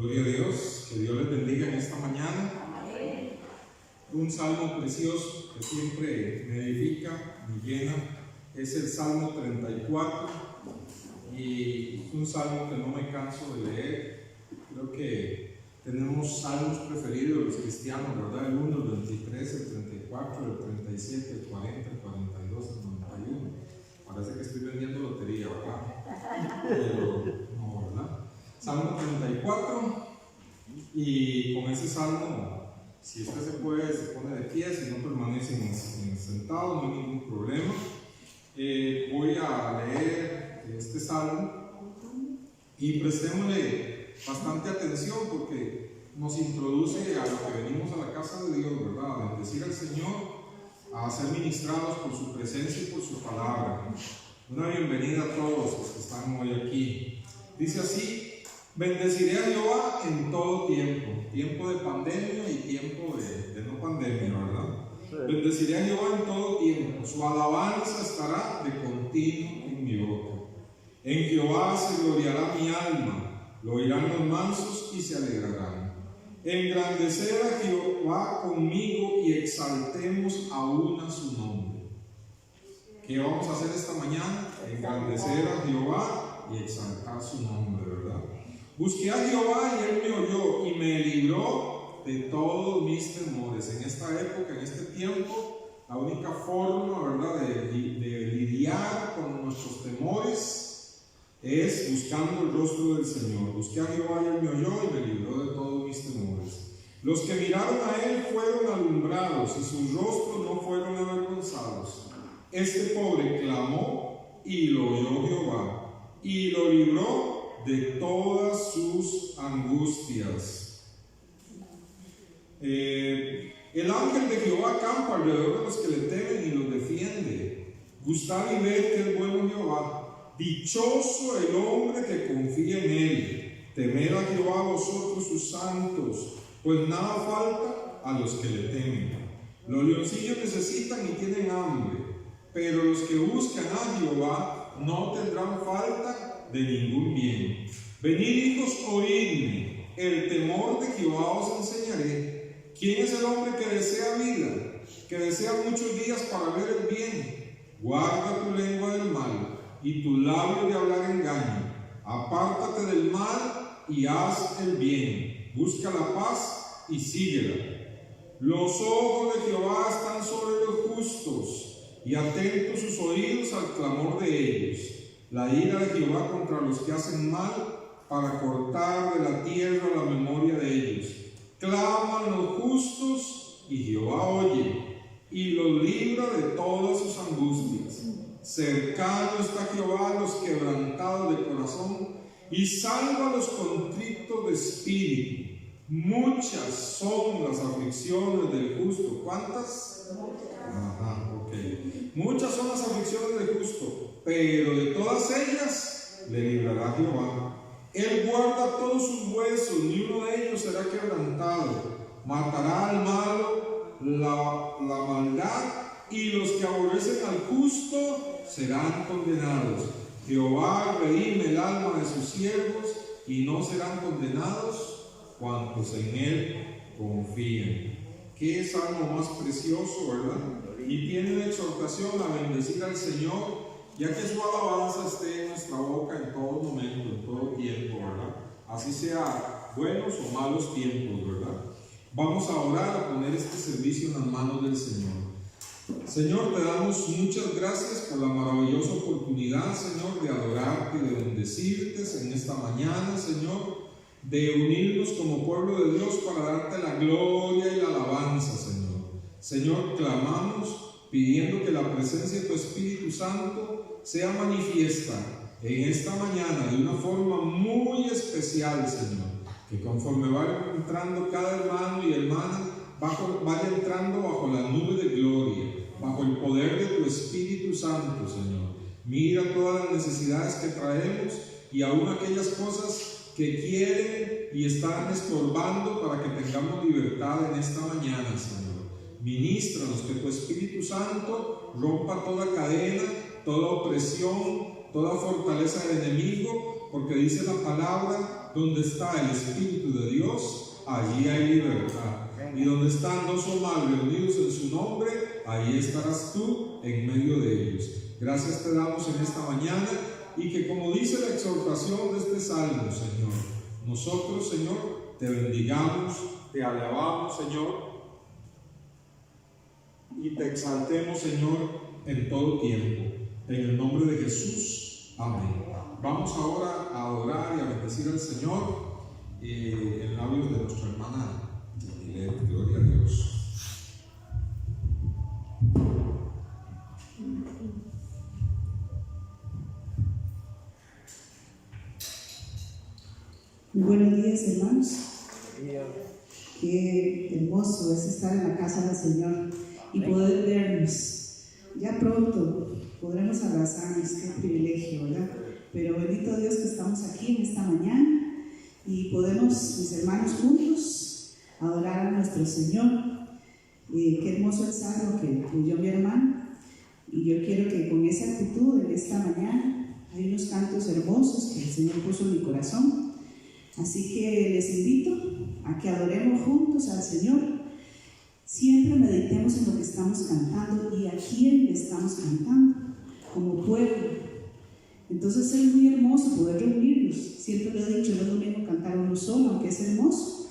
Gloria a Dios, que Dios les bendiga en esta mañana. Amén. Un salmo precioso que siempre me edifica, me llena, es el Salmo 34 y es un salmo que no me canso de leer. Creo que tenemos salmos preferidos de los cristianos, ¿verdad? El 1, el 23, el 34, el 37, el 40, el 42, el 91. Parece que estoy vendiendo lotería, ¿verdad? Pero no, ¿verdad? Salmo 34, y con ese salmo, si usted se puede, se pone de pie, si no permanece sentado, no hay ningún problema. Voy a leer este salmo y prestémosle bastante atención porque nos introduce a lo que venimos a la casa de Dios, ¿verdad? A bendecir al Señor, a ser ministrados por su presencia y por su palabra. Una bienvenida a todos los que están hoy aquí. Dice así: bendeciré a Jehová en todo tiempo, tiempo de pandemia y tiempo de no pandemia, ¿verdad? Sí. Bendeciré a Jehová en todo tiempo, su alabanza estará de continuo en mi boca. En Jehová se gloriará mi alma, lo oirán los mansos y se alegrarán. Engrandecer a Jehová conmigo y exaltemos aún a su nombre. ¿Qué vamos a hacer esta mañana? Engrandecer a Jehová y exaltar su nombre, ¿verdad? Busqué a Jehová y Él me oyó y me libró de todos mis temores. En esta época, en este tiempo, la única forma, ¿verdad?, de lidiar con nuestros temores es buscando el rostro del Señor. Busqué a Jehová y Él me oyó y me libró de todos mis temores. Los que miraron a Él fueron alumbrados y sus rostros no fueron avergonzados. Este pobre clamó y lo oyó Jehová y lo libró de todas sus angustias. El ángel de Jehová acampa alrededor de los que le temen y los defiende. Gustad y ved que es bueno Jehová. Dichoso el hombre que confía en él. Temed a Jehová vosotros sus santos, pues nada falta a los que le temen. Los leoncillos necesitan y tienen hambre, pero los que buscan a Jehová no tendrán falta de ningún bien. Venid, hijos, oídme, el temor de Jehová os enseñaré. ¿Quién es el hombre que desea vida, que desea muchos días para ver el bien? Guarda tu lengua del mal y tus labios de hablar engaño. Apártate del mal y haz el bien. Busca la paz y síguela. Los ojos de Jehová están sobre los justos y atentos sus oídos al clamor de ellos. La ira de Jehová contra los que hacen mal, para cortar de la tierra la memoria de ellos. Claman los justos y Jehová oye y los libra de todas sus angustias. Cercano está Jehová a los quebrantados de corazón y salva a los contritos de espíritu. Muchas son las aflicciones del justo. ¿Cuántas? Ajá, ok. Muchas son las aflicciones del justo, pero de todas ellas le librará Jehová. Él guarda todos sus huesos, ni uno de ellos será quebrantado. Matará al malo la maldad, y los que aborrecen al justo serán condenados. Jehová redime el alma de sus siervos, y no serán condenados cuantos en él confían. Qué salmo más precioso, ¿verdad? Y tiene una exhortación a bendecir al Señor, ya que su alabanza esté en nuestra boca en todo momento, en todo tiempo, ¿verdad? Así sea buenos o malos tiempos, ¿verdad? Vamos a orar, a poner este servicio en las manos del Señor. Señor, te damos muchas gracias por la maravillosa oportunidad, Señor, de adorarte y de bendecirte en esta mañana, Señor, de unirnos como pueblo de Dios para darte la gloria y la alabanza, Señor. Señor, clamamos pidiendo que la presencia de tu Espíritu Santo sea manifiesta en esta mañana de una forma muy especial, Señor. Que conforme vaya entrando cada hermano y hermana, vaya entrando bajo la nube de gloria, bajo el poder de tu Espíritu Santo, Señor. Mira todas las necesidades que traemos y aún aquellas cosas que quieren y están estorbando para que tengamos libertad en esta mañana, Señor. Ministranos, que tu Espíritu Santo rompa toda cadena, toda opresión, toda fortaleza del enemigo, porque dice la palabra, donde está el Espíritu de Dios, allí hay libertad. Y donde están dos o más reunidos en su nombre, ahí estarás tú en medio de ellos. Gracias te damos en esta mañana, y que, como dice la exhortación de este salmo, Señor, nosotros, Señor, te bendigamos, te alabamos, Señor, y te exaltemos, Señor, en todo tiempo. En el nombre de Jesús, amén. Vamos ahora a adorar y a bendecir al Señor en labios de nuestra hermana. Gloria a Dios. Muy buenos días, hermanos. Qué hermoso es estar en la casa del Señor y poder vernos. Ya pronto podremos abrazarnos, qué privilegio, ¿verdad? Pero bendito Dios que estamos aquí en esta mañana y podemos, mis hermanos, juntos adorar a nuestro Señor. Qué hermoso el salmo que leyó mi hermano, y yo quiero que con esa actitud en esta mañana, hay unos cantos hermosos que el Señor puso en mi corazón. Así que les invito a que adoremos juntos al Señor. Siempre meditemos en lo que estamos cantando y a quién le estamos cantando como pueblo. Entonces es muy hermoso poder reunirnos. Siempre lo he dicho, no es lo mismo cantar uno solo, aunque es hermoso,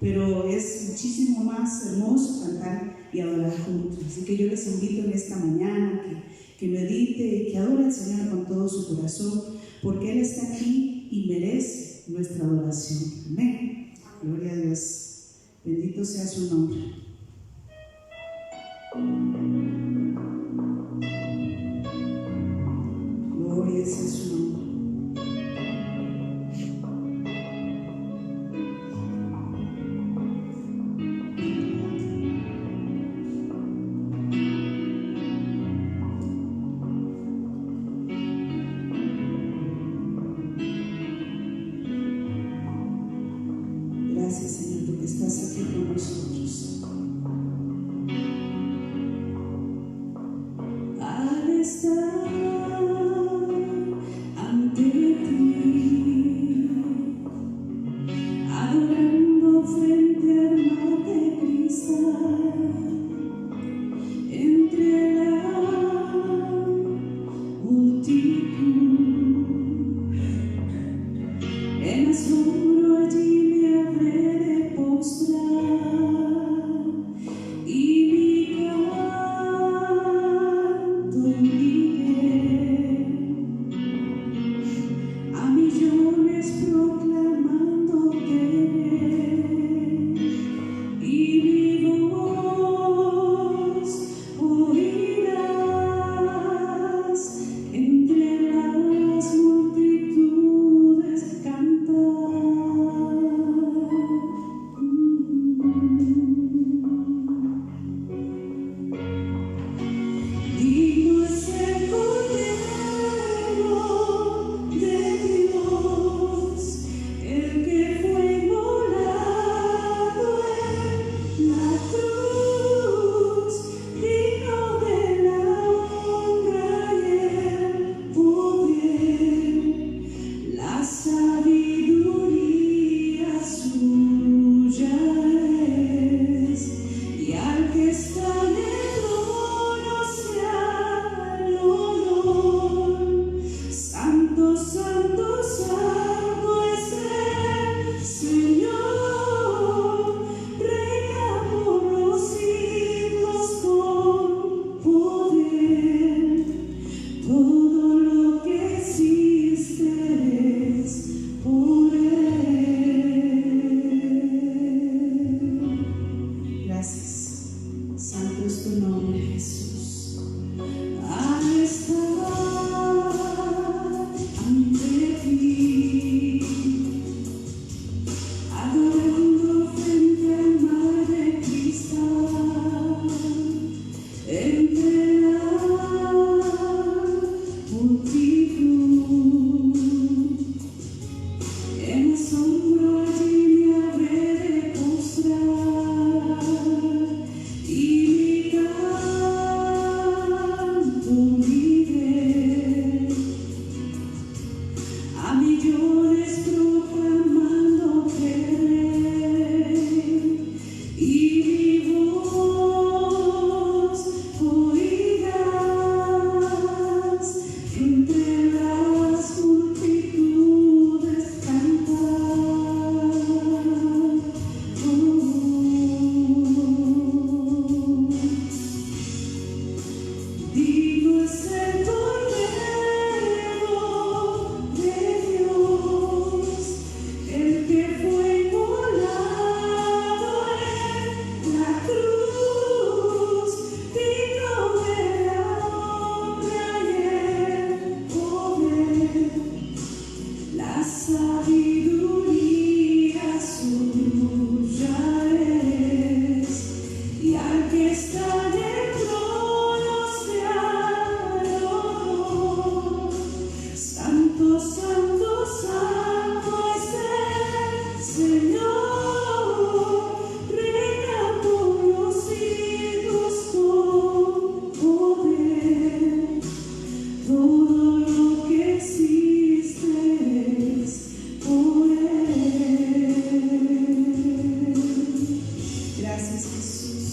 pero es muchísimo más hermoso cantar y adorar juntos. Así que yo les invito en esta mañana que medite y que adore al Señor con todo su corazón, porque Él está aquí y merece nuestra adoración. Amén. Gloria a Dios. Bendito sea su nombre. Gloria sea su nombre. Gracias, Señor, porque estás aquí con nosotros. Al estar ante ti, adorando frente al mar de cristal, entre la multitud, en asombro allí me habré de postrar, y mi canto uniré a millones proclamándote, y mi voz oirás entre las multitudes cantar. Digno es Digno es el Cordero de Dios, el que fue inmolado en la cruz, digno de la honra y el poder, la sabiduría suya es, y al que está en el trono se adoró. Santo, santo, santo es el Señor, reina por los siglos con poder. Todo lo que existe es por Él. Gracias, Jesús.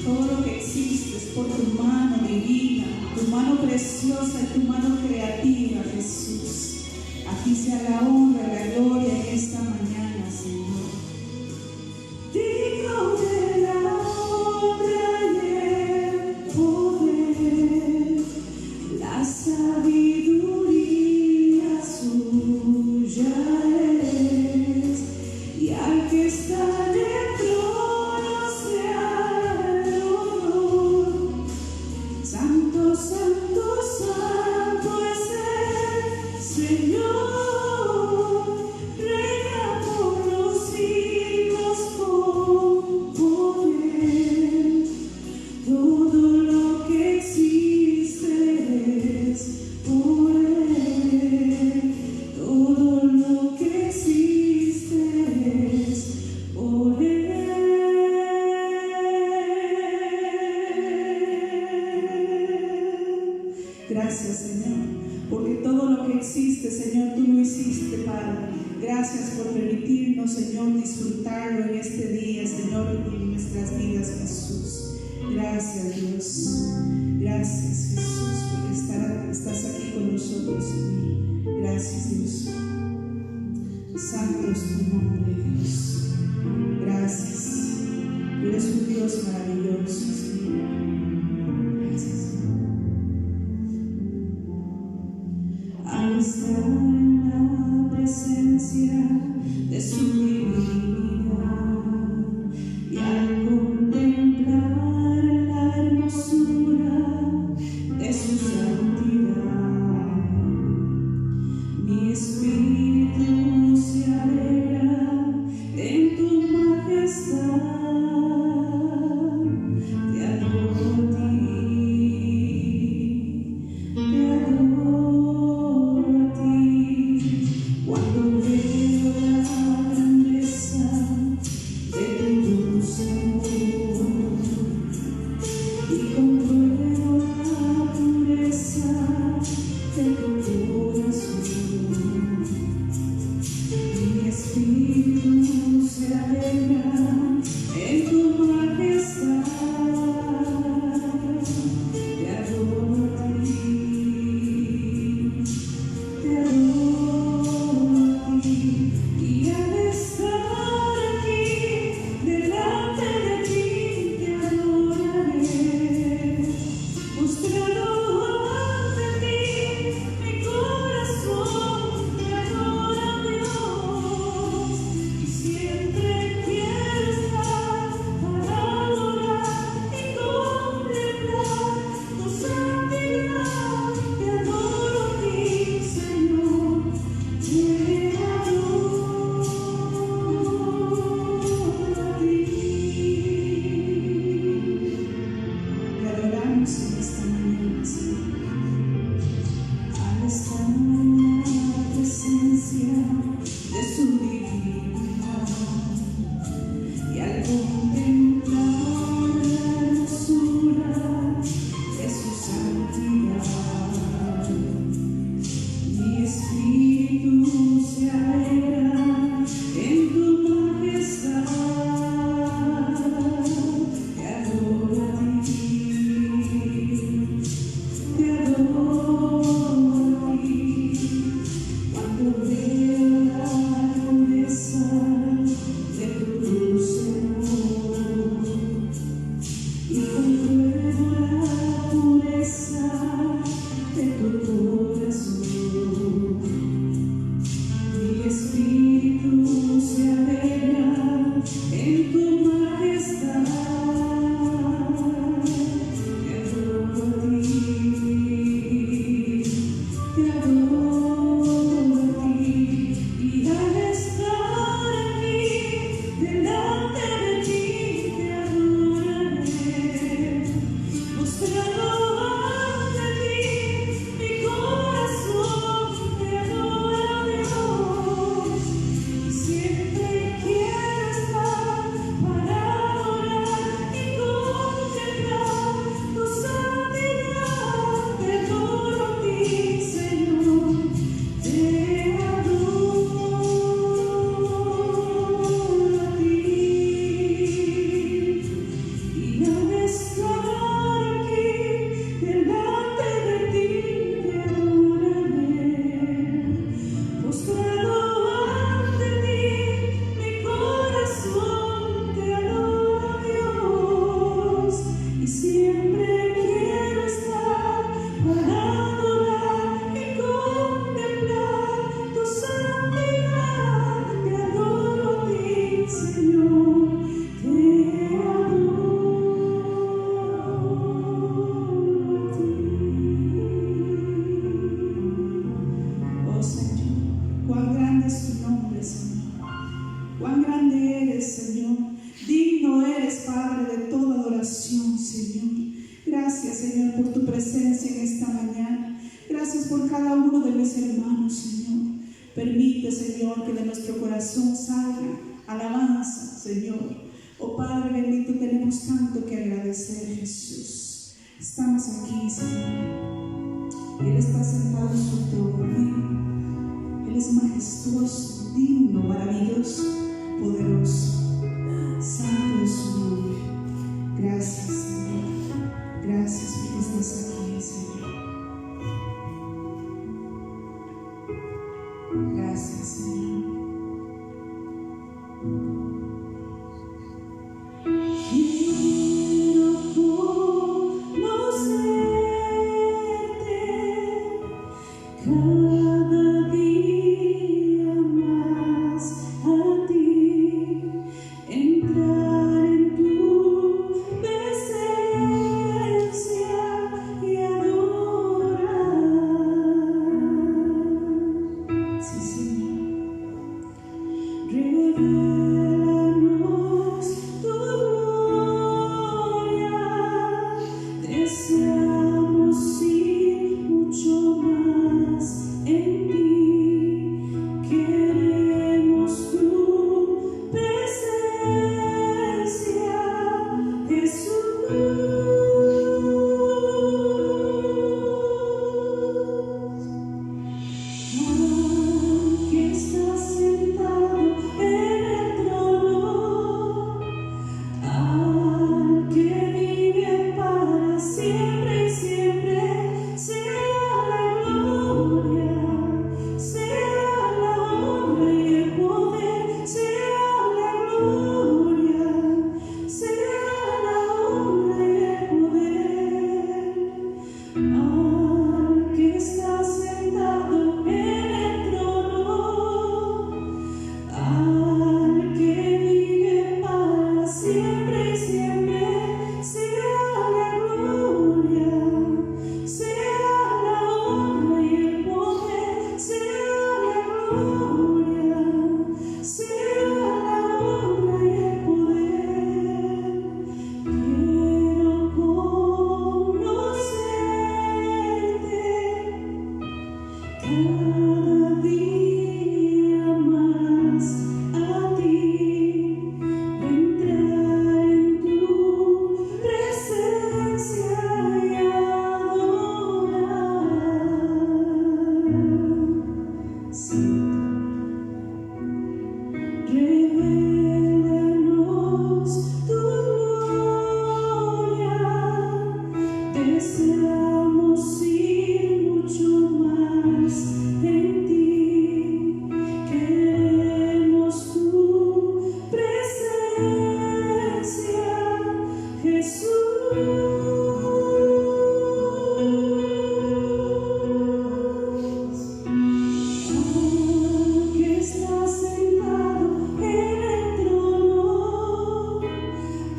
Todo lo que existe es por tu mano divina, tu mano preciosa y tu mano creativa, Jesús. A ti sea la honra y la gloria en esta mañana, Señor. Digno de la honra y el poder, la sabiduría suya es, y al que está en el trono se adoró. Santo, santo, santo es el Señor, reina por los siglos con poder. Todo lo que existe es por Él. Todo lo que existe es por Él. Gracias, Señor, porque todo lo que existe, Señor, tú lo hiciste, Padre. Gracias por permitirnos, Señor, disfrutarlo en este día, Señor, y en nuestras vidas, Jesús. Gracias, Dios. Gracias, Jesús, porque estás aquí con nosotros, Señor. Gracias, Dios. Santo es tu nombre, Dios. Gracias. Tú eres un Dios maravilloso, Señor. Gracias, Señor. Al estar en la presencia de su divinidad y al contemplar la hermosura de su santidad, mi espíritu se alegra en tu majestad. Te adoro a ti, te adoro a ti. Cuando veo la grandeza de tu dulce amor y compruebo la pureza de tu corazón, mi espíritu se alegra en tu majestad. Te adoro a ti, te adoro a ti, y al estar aquí delante de ti te adoraré. Mostrado ante ti, mi corazón te adora, Dios, y siempre quiero estar para adorar y contemplar tu santidad. Te adoro a ti, Señor, te adoro a ti. Te adoramos en esta mañana, Señor. Al estar en la presencia de su divinidad y al contemplar la hermosura de su santidad, mi espíritu se alegra en tu majestad. Te adoro a ti, te adoro a ti. Cuando veo la grandeza de tu dulce amor y compruebo la pureza es tu nombre, Señor. Cuán grande eres, Señor. Digno eres, Padre, de toda adoración, Señor. Gracias, Señor, por tu presencia en esta mañana. Gracias por cada uno de mis hermanos, Señor. Permite, Señor, que de nuestro corazón salga alabanza, Señor. Oh Padre bendito, tenemos tanto que agradecer, Jesús. Estamos aquí, Señor. Él está sentado en su trono. Él es majestuoso, digno, maravilloso, poderoso. Santo es su nombre. Gracias, Señor. Gracias porque estás aquí, Señor. Gracias, Señor. Cada día más a ti, entrar en tu presencia y adorar. Sí, Señor. Revelanos tu gloria, deseamos ir mucho más en ti, queremos tu presencia, Jesús. Aquí estás sentado en el trono, al que vive para siempre y siempre, sea la gloria, sea la honra y el poder, sea la gloria, sea la honra y el poder. Al que está sentado en el trono, al que vive para siempre y siempre, sea la gloria, sea la honra y el poder, sea la gloria, sea la honra y el poder. Quiero conocerte cada día más a ti, entrar en tu presencia y adorar. Santo, revelanos tu gloria, deseamos ir mucho más en ti, queremos tu presencia, Jesús. Que está sentado en el trono,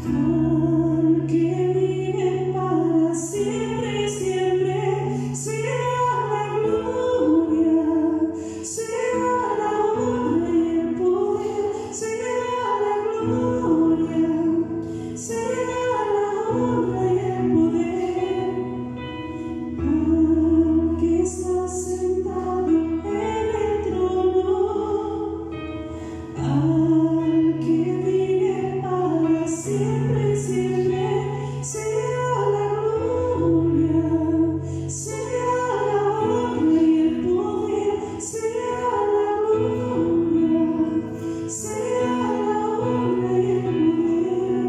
al que vive para siempre y siempre, sea la gloria, sea la honra y el poder, sea la gloria, sea la honra y el poder. Al que está sentado en el trono, al que vive para siempre y siempre, sea la gloria, sea la honra y el poder, sea la gloria, sea la honra y el poder.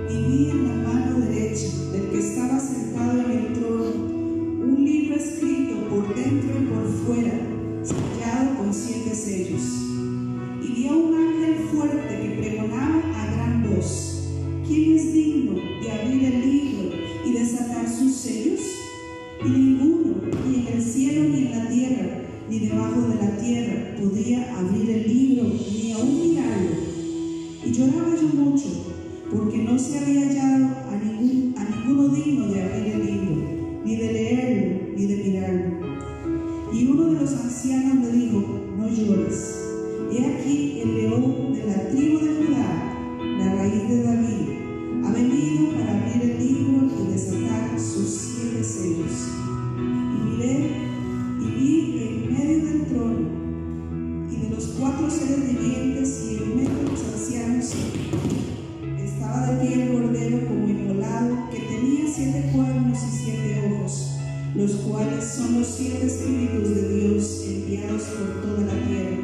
Y vi en la mano derecha del que estaba sentado en el trono un libro escrito por dentro y por fuera, sellado con 7 sellos. Y vi a un ángel fuerte que pregonaba a gran voz: ¿quién es digno de abrir el libro y desatar sus sellos? Y ninguno, ni en el cielo ni en la tierra, ni debajo de la tierra, podía abrir el libro ni aún mirarlo. Y lloraba yo mucho, porque no se había hallado a ninguno digno de abrir el libro, ni de leerlo, ni de mirarlo. Y uno de los ancianos me dijo: no llores. He aquí el león de la tribu de Judá, la raíz de David, ha venido para abrir el libro y desatar sus 7 sellos. Y miré y vi en medio del trono y de los 4 seres vivientes y en medio de los ancianos estaba de pie el cordero como inmolado, que tenía 7 cuernos y 7 ojos, los cuales son los 7 espíritus de Dios enviados por toda la tierra.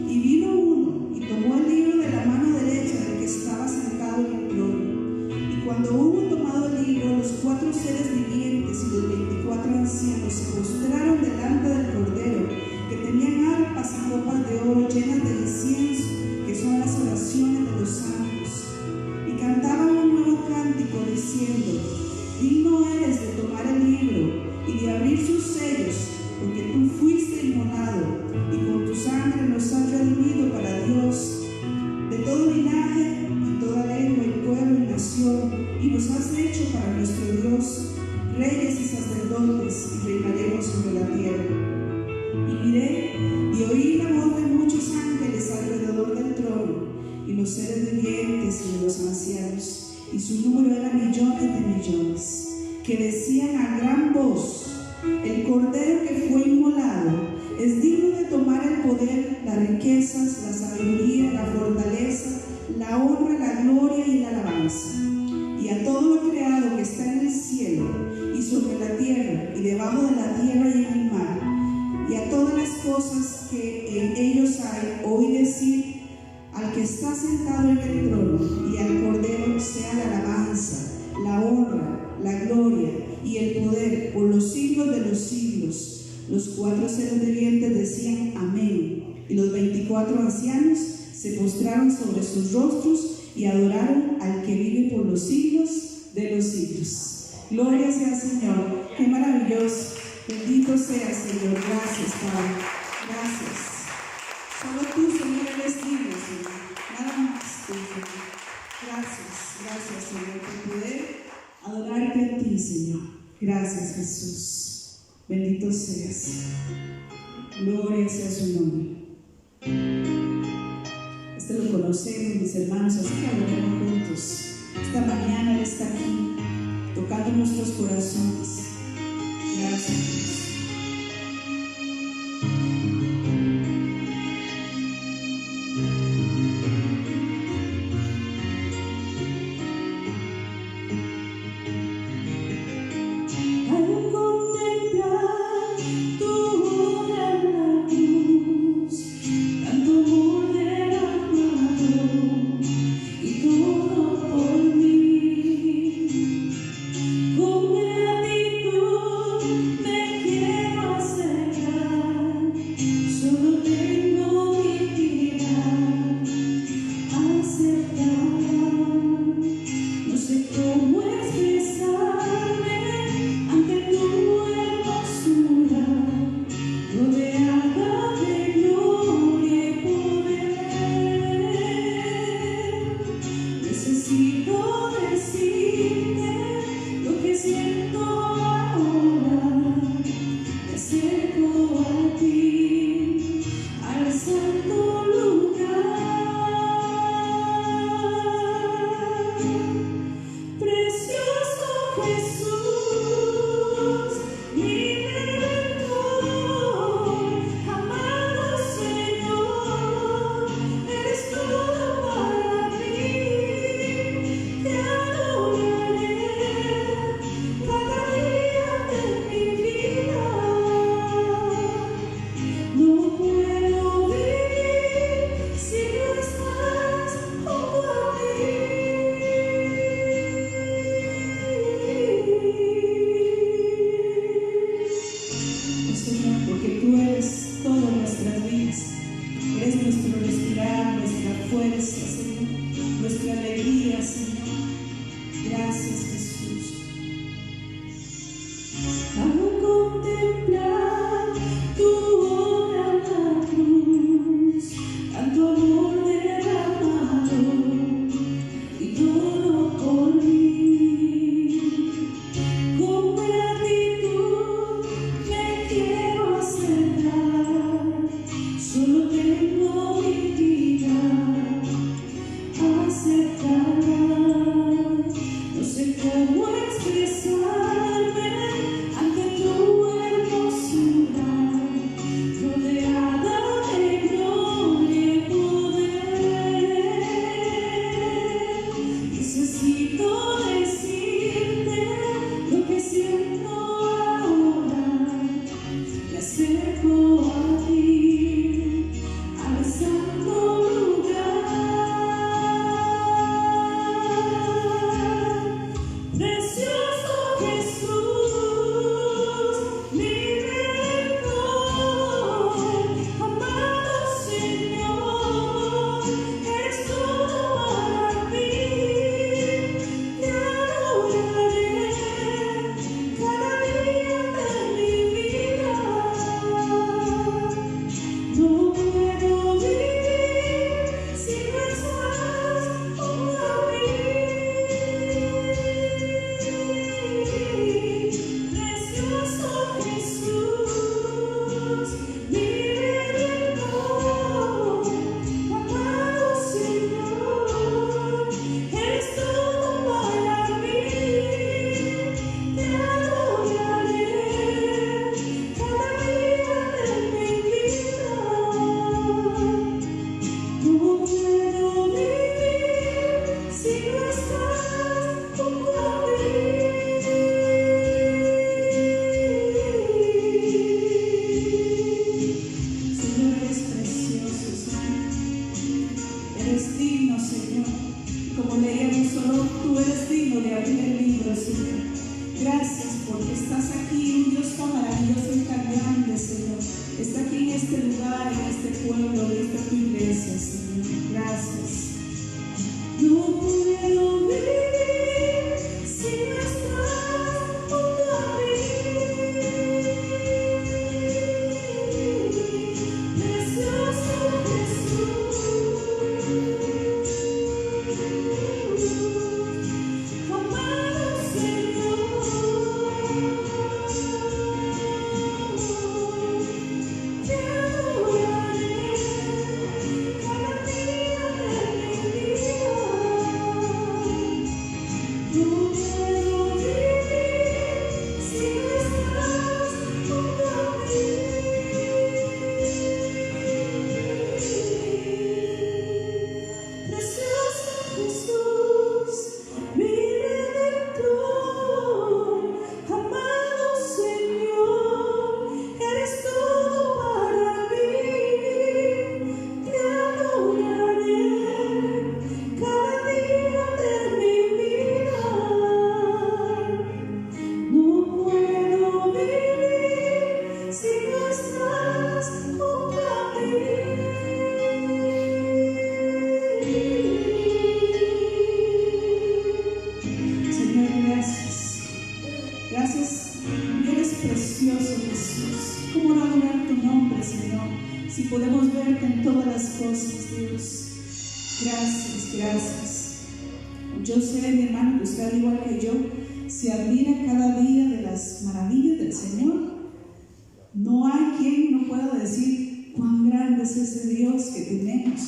Y vino uno y tomó el libro de la mano derecha del que estaba sentado en el trono. Y cuando hubo tomado el libro, los 4 seres vivientes y los 24 ancianos se postraron delante del cordero, que tenían arpas y copas de oro llenas de incienso, que son las oraciones de los santos. Y cantaban un nuevo cántico diciendo: digno eres de tomar el libro y de abrir sus sellos, porque tú fuiste inmolado, y con tu sangre nos has redimido para Dios, de todo linaje y toda lengua y pueblo y nación, y nos has hecho para nuestro Dios reyes y sacerdotes, y reinaremos sobre la tierra. Y miré y oí la voz de muchos ángeles alrededor del trono, y los seres vivientes y de los ancianos, y su número era millones de millones, que decían a gran voz: el cordero que fue inmolado es digno de tomar el poder, las riquezas, la sabiduría, la fortaleza, la honra, la gloria y la alabanza. Y a todo lo creado que está en el cielo y sobre la tierra y debajo de la tierra y en el mar, y a todas las cosas que en ellos hay, oí decir: al que está sentado en el trono y al cordero sea la alabanza, la honra, la gloria y el poder por los siglos de los siglos. Los 4 seres vivientes decían amén, y los 24 ancianos se postraron sobre sus rostros y adoraron al que vive por los siglos de los siglos. Gloria sea, Señor. Qué maravilloso. Bendito sea, Señor. Gracias, Padre. Gracias. Solo tú, Señor, eres digno, Señor. Nada más tú, Señor. Gracias, Señor, por poder adorarte a ti, Señor. Gracias, Jesús. Bendito seas. Gloria sea su nombre. Este lo conocemos, mis hermanos, así que hablaremos juntos. Esta mañana Él está aquí, tocando nuestros corazones. Gracias. Con gratitud me estás aquí, un Dios tan maravilloso y tan grande, Señor. Está aquí en este lugar, en este pueblo, en esta tu iglesia, Señor. Gracias. No puedo vivir si no estás junto a mí. Precioso Jesús, amado Señor, te adoraré cada día de mi vida. No puedo vivir si no estás junto a mí. Precioso Jesús, mi Redentor, amado Señor, eres todo para mí. Te adoraré cada día de mi vida. No puedo vivir si no estás junto a mí. Señor, gracias. Gracias. Eres precioso, Jesús. ¿Cómo no adorar tu nombre, Señor? Si podemos verte en todas las cosas, Dios. Gracias, gracias. Yo sé, mi hermano, que usted, al igual que yo, se admira cada día de las maravillas del Señor. No hay quien no pueda decir cuán grande es ese Dios que tenemos,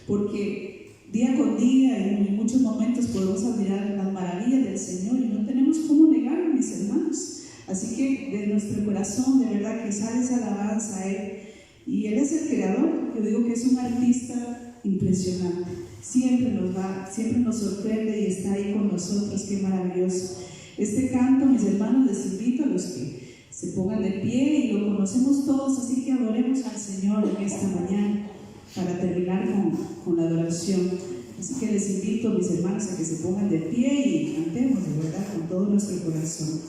porque día con día y en muchos momentos podemos admirar las maravillas del Señor y no tenemos cómo negarlo, mis hermanos. Así que de nuestro corazón, de verdad, que sale esa alabanza a Él. Y Él es el creador. Yo digo que es un artista impresionante. Siempre nos sorprende y está ahí con nosotros. Qué maravilloso. Este canto, mis hermanos, les invito a los que se pongan de pie y lo conocemos todos, así que adoremos al Señor en esta mañana para terminar con la adoración. Así que les invito, mis hermanos, a que se pongan de pie y cantemos de verdad con todo nuestro corazón.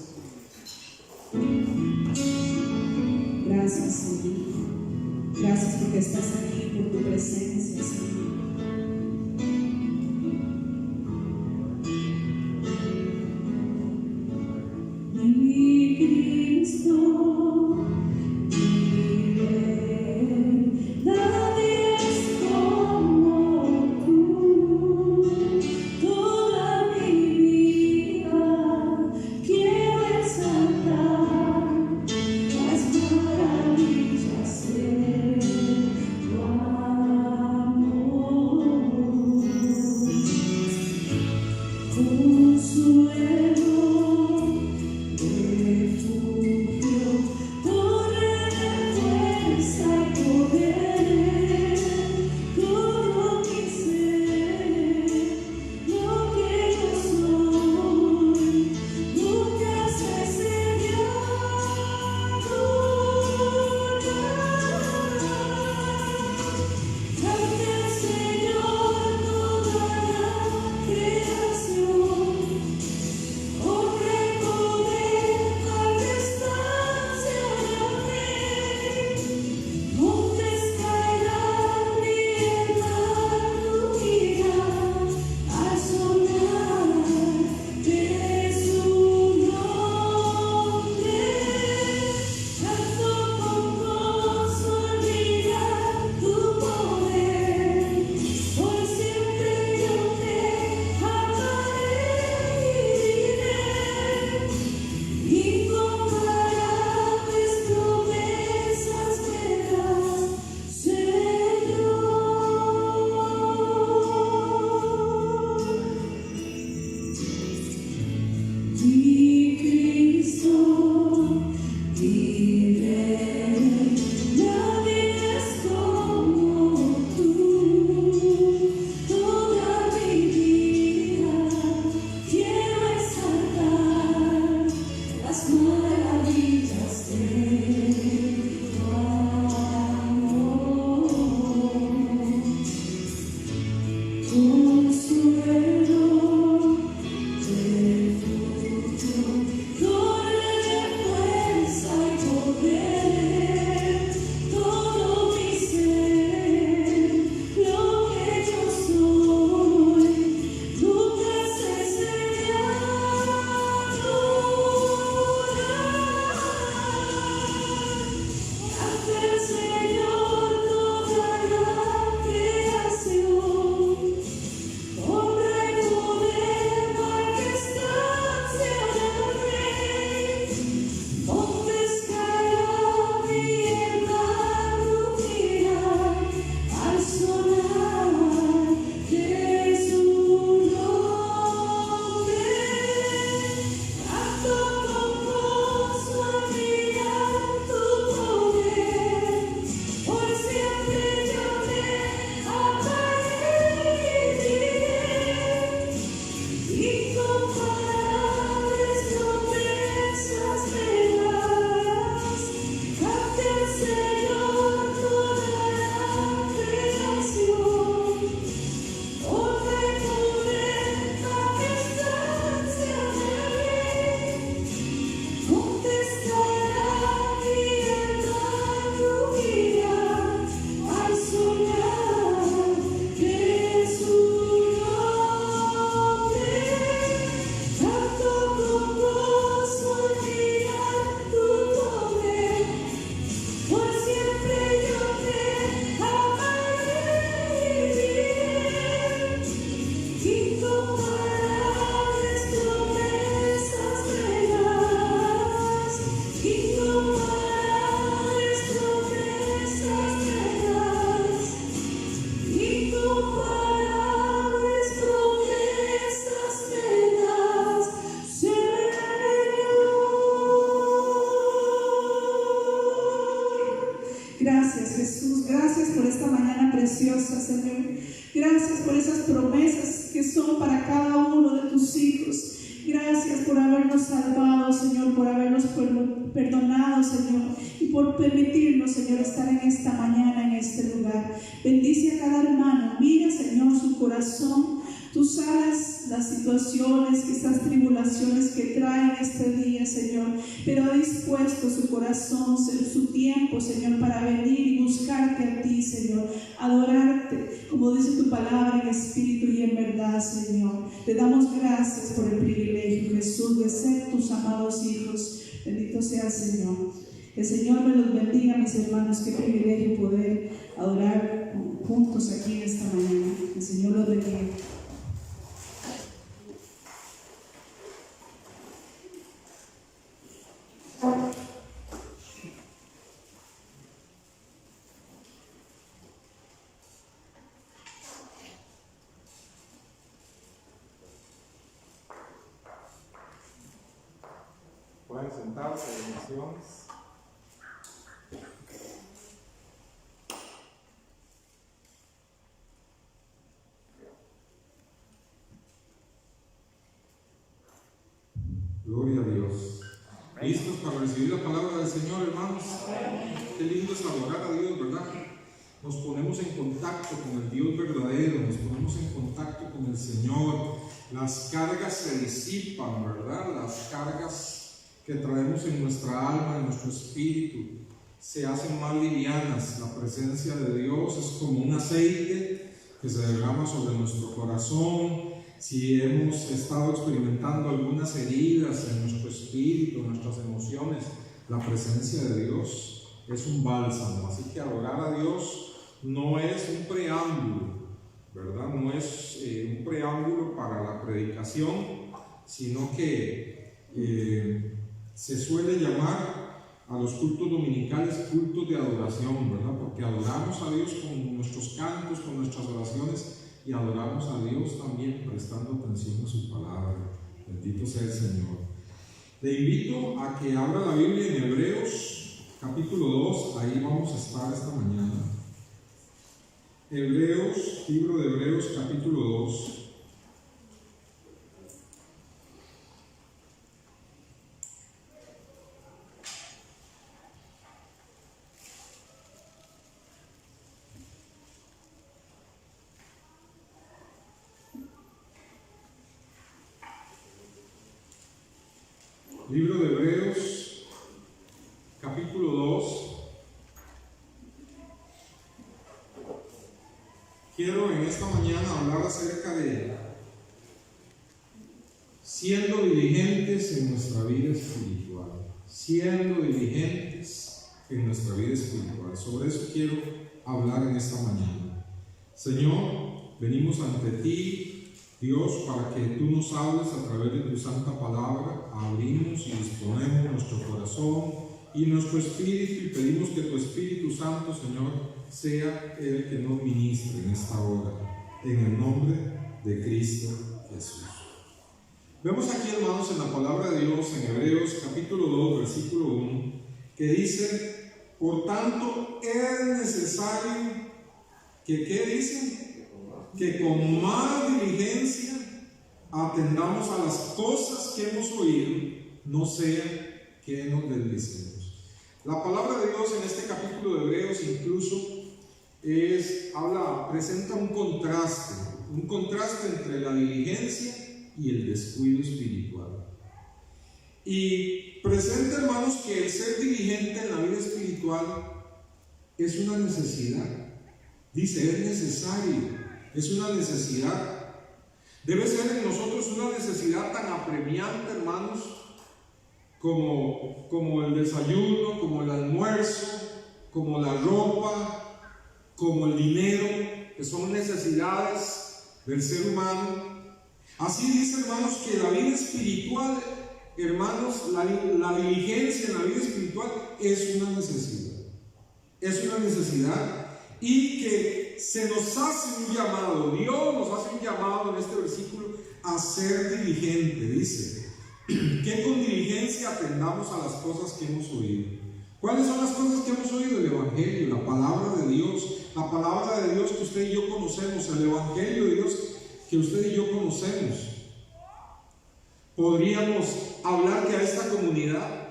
Gracias, Señor. Gracias porque estás aquí, por tu presencia, Señor. Mi Cristo, mi Rey, nadie es como tú. Toda mi vida quiero exaltar las maravillas de tu amor. Consuelo, refugio, torre de fuerza y poder, todo mi ser, lo que yo soy, nunca se señala. Cante al Señor toda la creación. Honra y poder a distancia de Rey. Montes caerán y el mar rugirá al sonar de su nombre. Canto con gozo al mirar tu poder. Por siempre yo te amaré y diré. Incomparables promesas me das, Señor. Mi Cristo, mi Rey, nadie es como tú. Toda mi vida quiero exaltar las maravillas de tu amor. Consuelo, refugio, torre de Gracias, Jesús. Gracias por esta mañana preciosa, Señor. Gracias por esas promesas que son para cada uno de tus hijos. Gracias por habernos salvado, Señor, por habernos perdonado, Señor, y por permitirnos, Señor, estar en esta mañana, en este lugar. Bendice a cada hermano. Mira, Señor, su corazón. Tú sabes las situaciones, esas tribulaciones que traen este día, Señor, pero ha dispuesto su corazón, su tiempo, Señor, para venir y buscarte a ti, Señor, adorarte, como dice tu palabra, en espíritu y en verdad, Señor. Te damos gracias por el privilegio, Jesús, de ser tus amados hijos. Bendito sea el Señor. Que el Señor me los bendiga, mis hermanos. Qué privilegio poder adorar juntos aquí en esta mañana. Que el Señor los bendiga. Pueden sentarse, bendiciones. Gloria a Dios. ¿Listos para recibir la palabra del Señor, hermanos? Qué lindo es adorar a Dios, ¿verdad? Nos ponemos en contacto con el Dios verdadero, nos ponemos en contacto con el Señor. Las cargas se disipan, ¿verdad? Las cargas que traemos en nuestra alma, en nuestro espíritu, se hacen más livianas. La presencia de Dios es como un aceite que se derrama sobre nuestro corazón. Si hemos estado experimentando algunas heridas en nuestro espíritu, en nuestras emociones, la presencia de Dios es un bálsamo. Así que adorar a Dios no es un preámbulo, ¿verdad? No es un preámbulo para la predicación, sino que se suele llamar a los cultos dominicales cultos de adoración, ¿verdad? Porque adoramos a Dios con nuestros cantos, con nuestras oraciones, y adoramos a Dios también prestando atención a su palabra. Bendito sea el Señor. Le invito a que abra la Biblia en Hebreos capítulo 2, ahí vamos a estar esta mañana. Hebreos, libro de Hebreos capítulo 2. Libro de Hebreos, capítulo 2. Quiero en esta mañana hablar acerca de siendo diligentes en nuestra vida espiritual. Siendo diligentes en nuestra vida espiritual. Sobre eso quiero hablar en esta mañana. Señor, venimos ante ti, Dios, para que tú nos hables a través de tu santa palabra. Abrimos y disponemos nuestro corazón y nuestro espíritu y pedimos que tu Espíritu Santo, Señor, sea el que nos ministre en esta hora, en el nombre de Cristo Jesús. Vemos aquí, hermanos, en la palabra de Dios, en Hebreos capítulo 2, versículo 1, que dice: por tanto es necesario que, ¿qué dice? Que con más diligencia atendamos a las cosas que hemos oído, no sea que nos deslicemos. La palabra de Dios en este capítulo de Hebreos incluso presenta un contraste entre la diligencia y el descuido espiritual. Y presenta, hermanos, que el ser diligente en la vida espiritual es una necesidad. Dice, es necesario. Es una necesidad. Debe ser en nosotros una necesidad tan apremiante, hermanos, como el desayuno, como el almuerzo, como la ropa, como el dinero, que son necesidades del ser humano. Así dice, hermanos, que la vida espiritual, hermanos, la diligencia en la vida espiritual es una necesidad. Es una necesidad. Y que se nos hace un llamado, Dios nos hace un llamado en este versículo a ser diligente. Dice que con diligencia atendamos a las cosas que hemos oído, ¿Cuáles son las cosas que hemos oído? El Evangelio, la palabra de Dios, la palabra de Dios que usted y yo conocemos, el Evangelio de Dios que usted y yo conocemos. Podríamos hablar que a esta comunidad,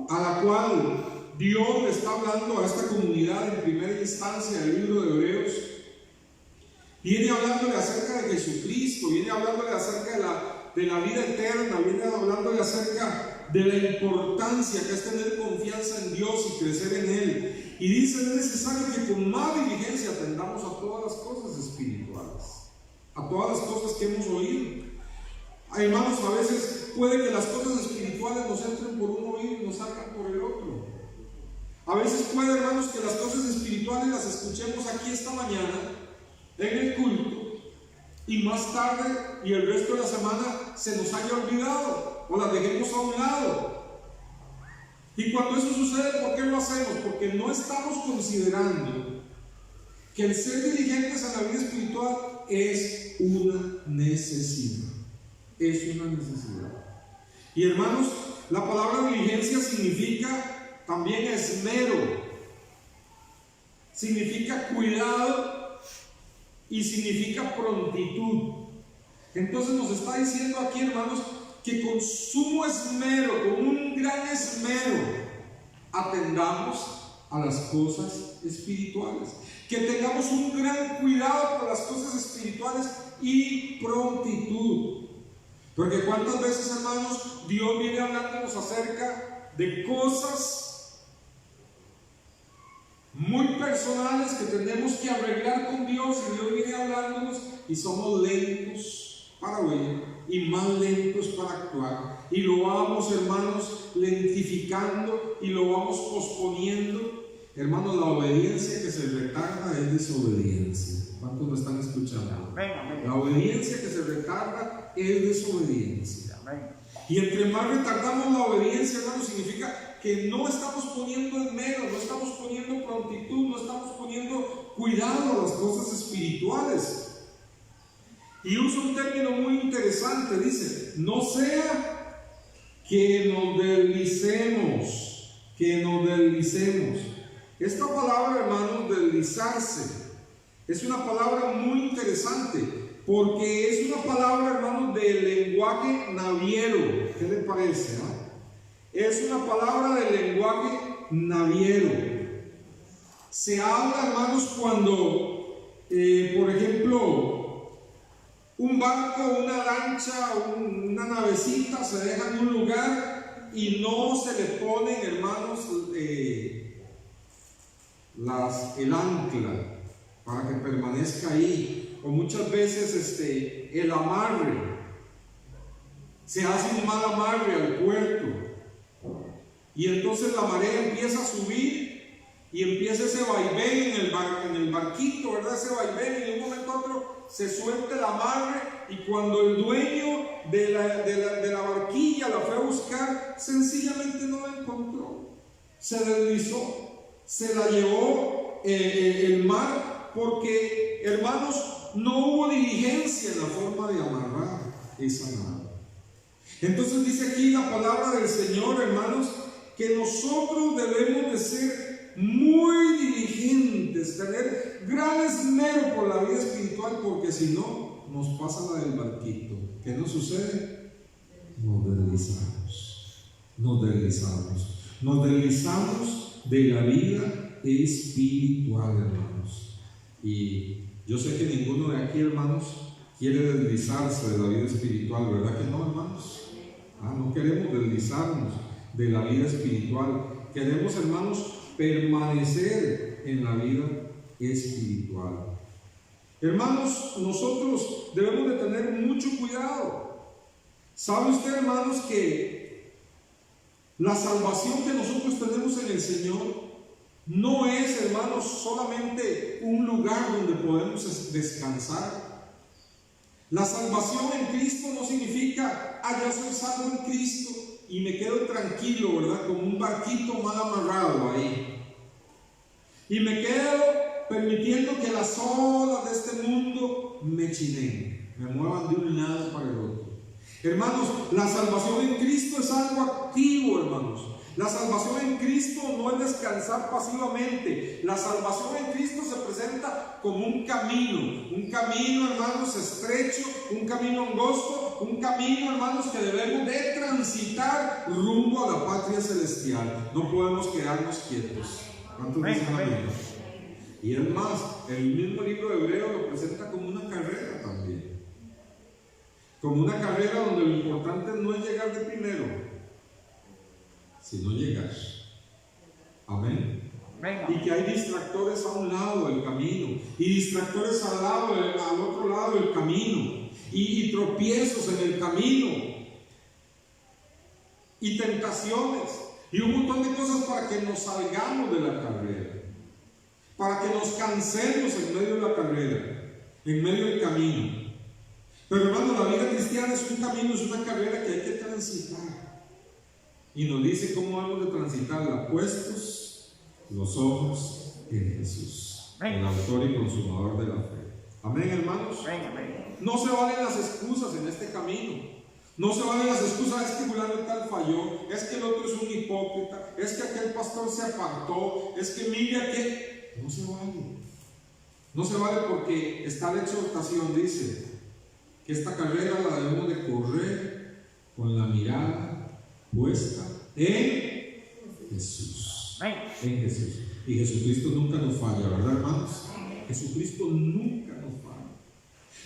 a la cual Dios le está hablando, a esta comunidad en primera instancia del libro de Hebreos, viene hablándole acerca de Jesucristo, viene hablándole acerca de la vida eterna, viene hablándole acerca de la importancia que es tener confianza en Dios y crecer en Él. Y dice: es necesario que con más diligencia atendamos a todas las cosas espirituales, a todas las cosas que hemos oído. Hermanos, a veces puede que las cosas espirituales nos entren por un oído y nos salgan por el otro. A veces puede, hermanos, que las cosas espirituales las escuchemos aquí esta mañana en el culto, y más tarde y el resto de la semana se nos haya olvidado o las dejemos a un lado. Y cuando eso sucede, ¿por qué lo hacemos? Porque no estamos considerando que el ser diligentes en la vida espiritual es una necesidad. Es una necesidad. Y hermanos, la palabra diligencia significa también esmero, significa cuidado y significa prontitud. Entonces nos está diciendo aquí, hermanos, que con sumo esmero, con un gran esmero, atendamos a las cosas espirituales, que tengamos un gran cuidado por las cosas espirituales y prontitud. Porque cuántas veces, hermanos, Dios viene hablándonos acerca de cosas muy personales que tenemos que arreglar con Dios, y Dios viene hablándonos y somos lentos para oír y más lentos para actuar, y lo vamos, hermanos, lentificando y lo vamos posponiendo. Hermanos, la obediencia que se retarda es desobediencia. ¿Cuántos lo están escuchando? La obediencia que se retarda es desobediencia. Y entre más retardamos la obediencia, hermanos, significa que no estamos poniendo esmero, no estamos poniendo prontitud, no estamos poniendo cuidado a las cosas espirituales. Y usa un término muy interesante, dice: no sea que nos deslicemos, que nos deslicemos. Esta palabra, hermanos, deslizarse, es una palabra muy interesante, porque es una palabra, hermanos, del lenguaje naviero. ¿Qué le parece? Es una palabra del lenguaje naviero. Se habla, hermanos, cuando, por ejemplo, un barco, una lancha, una navecita se deja en un lugar y no se le ponen, hermanos, el ancla para que permanezca ahí, o muchas veces el amarre, se hace un mal amarre al puerto, y entonces la marea empieza a subir y empieza ese vaivén en el barquito, ¿verdad? Ese vaivén, y de un momento a otro se suelta el amarre, y cuando el dueño de la barquilla la fue a buscar, sencillamente no la encontró, se deslizó, se la llevó el mar, porque, hermanos, no hubo diligencia en la forma de amarrar esa nave. Entonces dice aquí la palabra del Señor, hermanos, que nosotros debemos de ser muy diligentes, tener gran esmero por la vida espiritual, porque si no, nos pasa la del barquito. ¿Qué nos sucede? Nos deslizamos de la vida espiritual, hermanos. Y yo sé que ninguno de aquí, hermanos, quiere deslizarse de la vida espiritual, ¿verdad que no, hermanos? No queremos deslizarnos de la vida espiritual. Queremos, hermanos, permanecer en la vida espiritual. Hermanos, nosotros debemos de tener mucho cuidado. ¿Sabe usted, hermanos, que la salvación que nosotros tenemos en el Señor no es, hermanos, solamente un lugar donde podemos descansar? La salvación en Cristo no significa: ya soy salvo en Cristo y me quedo tranquilo, ¿verdad? Como un barquito mal amarrado ahí, y me quedo permitiendo que las olas de este mundo me chineen, me muevan de un lado para el otro. Hermanos, la salvación en Cristo es algo activo, hermanos. La salvación en Cristo no es descansar pasivamente. La salvación en Cristo se presenta como un camino, hermanos, estrecho, un camino angosto, un camino, hermanos, que debemos de transitar rumbo a la patria celestial. No podemos quedarnos quietos. ¿Cuántos dicen amén? Y es más, el mismo libro de Hebreos lo presenta como una carrera también. Como una carrera donde lo importante no es llegar de primero, sino llegar. Amén. Y que hay distractores a un lado del camino, y distractores al otro lado del camino, y tropiezos en el camino, y tentaciones, y un montón de cosas para que nos salgamos de la carrera, para que nos cansemos en medio de la carrera, en medio del camino. Pero hermano, la vida cristiana es un camino, es una carrera que hay que transitar. Y nos dice cómo hemos de transitarla, puestos los ojos en Jesús, el autor y consumador de la fe. Amén, hermanos. No se valen las excusas en este camino. No se valen las excusas, es que fulano tal falló, es que el otro es un hipócrita, es que aquel pastor se apartó, es que mire que... No se vale. No se vale, porque está la exhortación, dice que esta carrera la debemos de correr con la mirada puesta en Jesús. En Jesús. Y Jesucristo nunca nos falla, ¿verdad, hermanos? Jesucristo nunca nos falla.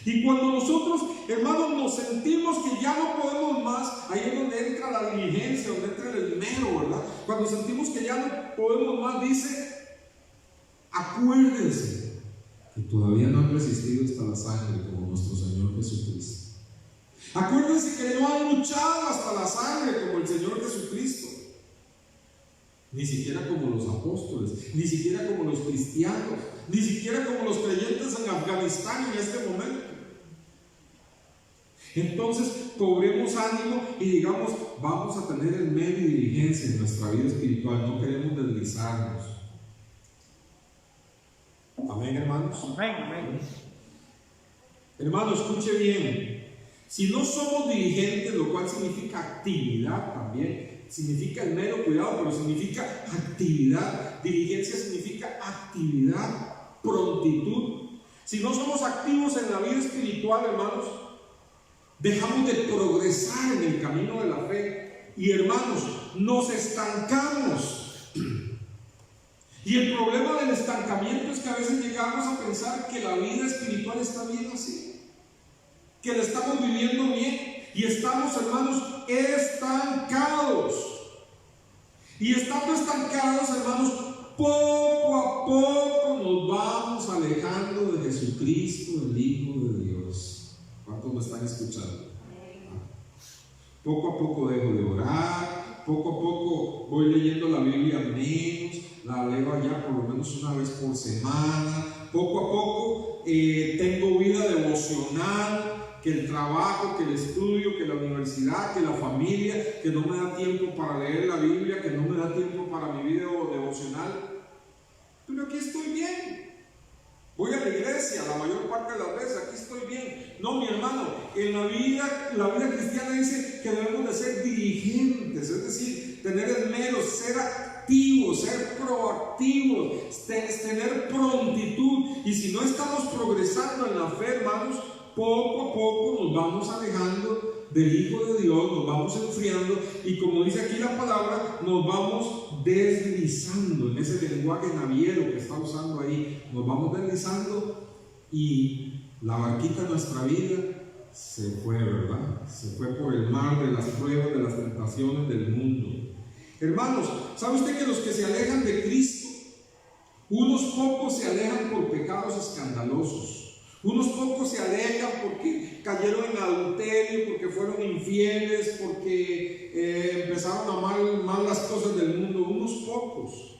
Y cuando nosotros, hermanos, nos sentimos que ya no podemos más, ahí es donde entra la diligencia, donde entra el esmero, ¿verdad? Cuando sentimos que ya no podemos más, dice: acuérdense que todavía no han resistido hasta la sangre como nuestro Señor Jesucristo. Acuérdense que no han luchado hasta la sangre como el Señor Jesucristo. Ni siquiera como los apóstoles, ni siquiera como los cristianos, ni siquiera como los creyentes en Afganistán en este momento. Entonces cobremos ánimo y digamos: vamos a tener el medio y diligencia en nuestra vida espiritual, no queremos deslizarnos. Amén, hermanos. Amén. Hermano, escuche bien. Si no somos diligentes, lo cual significa actividad también, significa el mero cuidado, pero significa actividad. Diligencia significa actividad, prontitud. Si no somos activos en la vida espiritual, hermanos, dejamos de progresar en el camino de la fe. Y hermanos, nos estancamos. Y el problema del estancamiento es que a veces llegamos a pensar que la vida espiritual está bien así, que la estamos viviendo bien, y estamos, hermanos, estancados. Y estando estancados, hermanos, poco a poco nos vamos alejando de Jesucristo, el Hijo de Dios. ¿Cuántos me están escuchando? Poco a poco dejo de orar, poco a poco voy leyendo la Biblia menos, la leo allá por lo menos una vez por semana, poco a poco tengo vida devocional, que el trabajo, que el estudio, que la universidad, que la familia, que no me da tiempo para leer la Biblia, que no me da tiempo para mi vida devocional. Pero aquí estoy bien. Voy a la iglesia la mayor parte de las veces, aquí estoy bien. No, mi hermano, en la vida cristiana dice que debemos de ser diligentes, es decir, tener esmero, ser activos, ser proactivos, tener prontitud. Y si no estamos progresando en la fe, hermanos, poco a poco nos vamos alejando del Hijo de Dios, nos vamos enfriando, y como dice aquí la palabra, nos vamos deslizando en ese lenguaje naviero que está usando ahí. Nos vamos deslizando y la barquita de nuestra vida se fue, ¿verdad? Se fue por el mar de las pruebas, de las tentaciones del mundo. Hermanos, ¿sabe usted que los que se alejan de Cristo, unos pocos se alejan por pecados escandalosos? Unos pocos se alejan porque cayeron en adulterio, porque fueron infieles, porque empezaron a amar mal las cosas del mundo. Unos pocos.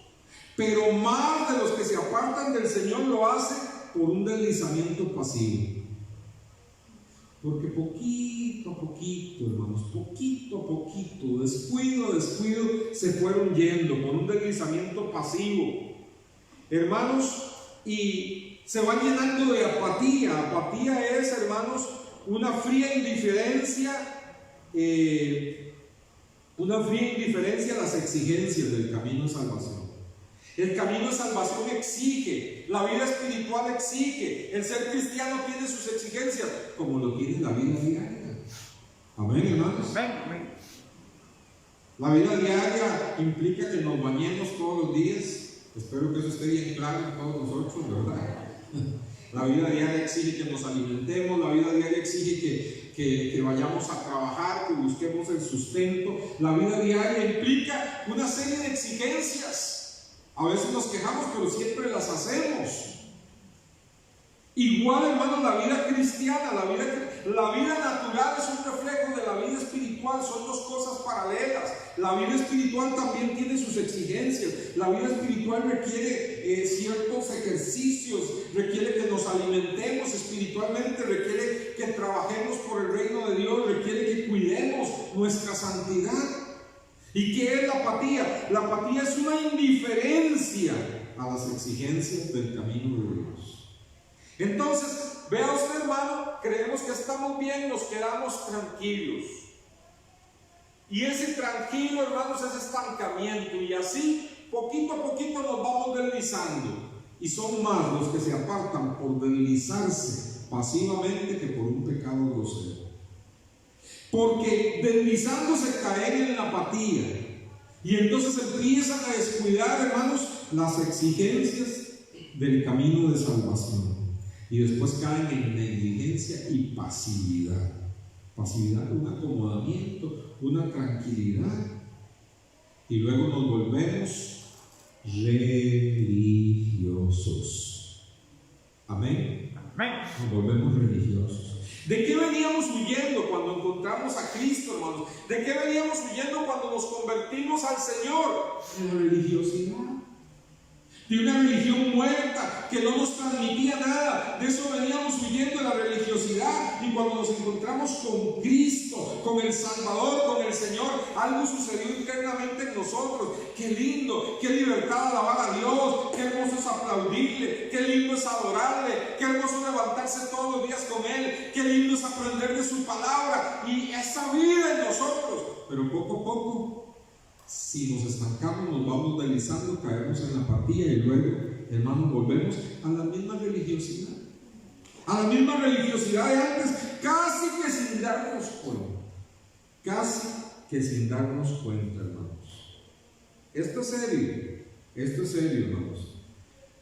Pero más de los que se apartan del Señor lo hacen por un deslizamiento pasivo. Porque poquito a poquito, hermanos, poquito a poquito, descuido a descuido, se fueron yendo por un deslizamiento pasivo. Hermanos, y se van llenando de apatía. Apatía es, hermanos, una fría indiferencia una fría indiferencia a las exigencias del camino de salvación. El camino de salvación exige, la vida espiritual exige, el ser cristiano tiene sus exigencias, como lo tiene la vida diaria. Amén, hermanos. Amén. La vida diaria implica que nos bañemos todos los días. Espero que eso esté bien claro en todos nosotros, ¿verdad? La vida diaria exige que nos alimentemos, la vida diaria exige que vayamos a trabajar, que busquemos el sustento. La vida diaria implica una serie de exigencias. A veces nos quejamos, pero siempre las hacemos. Igual, hermanos, la vida cristiana, la vida natural es un reflejo de la vida espiritual, son dos cosas paralelas. La vida espiritual también tiene sus exigencias. La vida espiritual requiere ciertos ejercicios, requiere que nos alimentemos espiritualmente, requiere que trabajemos por el reino de Dios, requiere que cuidemos nuestra santidad. ¿Y qué es la apatía? La apatía es una indiferencia a las exigencias del camino de Dios. Entonces, vea usted, hermano, creemos que estamos bien, nos quedamos tranquilos. Y ese tranquilo, hermanos, es estancamiento. Y así, poquito a poquito nos vamos deslizando. Y son más los que se apartan por deslizarse pasivamente que por un pecado grosero. Porque deslizándose caen en la apatía. Y entonces empiezan a descuidar, hermanos, las exigencias del camino de salvación. Y después caen en negligencia y pasividad. Pasividad, un acomodamiento, una tranquilidad. Y luego nos volvemos religiosos. Amén. Amén. Nos volvemos religiosos. ¿De qué veníamos huyendo cuando encontramos a Cristo, hermanos? ¿De qué veníamos huyendo cuando nos convertimos al Señor? De la religiosidad. De una religión muerta que no nos transmitía nada. De eso veníamos huyendo, de la religiosidad. Y cuando nos encontramos con Cristo, con el Salvador, con el Señor, algo sucedió internamente en nosotros. Qué lindo, qué libertad alabar a Dios, qué hermoso es aplaudirle, qué lindo es adorarle, qué hermoso levantarse todos los días con Él, qué lindo es aprender de su palabra y esa vida en nosotros. Pero poco a poco, si nos estancamos, nos vamos deslizando, caemos en la apatía y luego, hermanos, volvemos a la misma religiosidad. A la misma religiosidad de antes, casi que sin darnos cuenta. Casi que sin darnos cuenta, hermanos. Esto es serio, hermanos.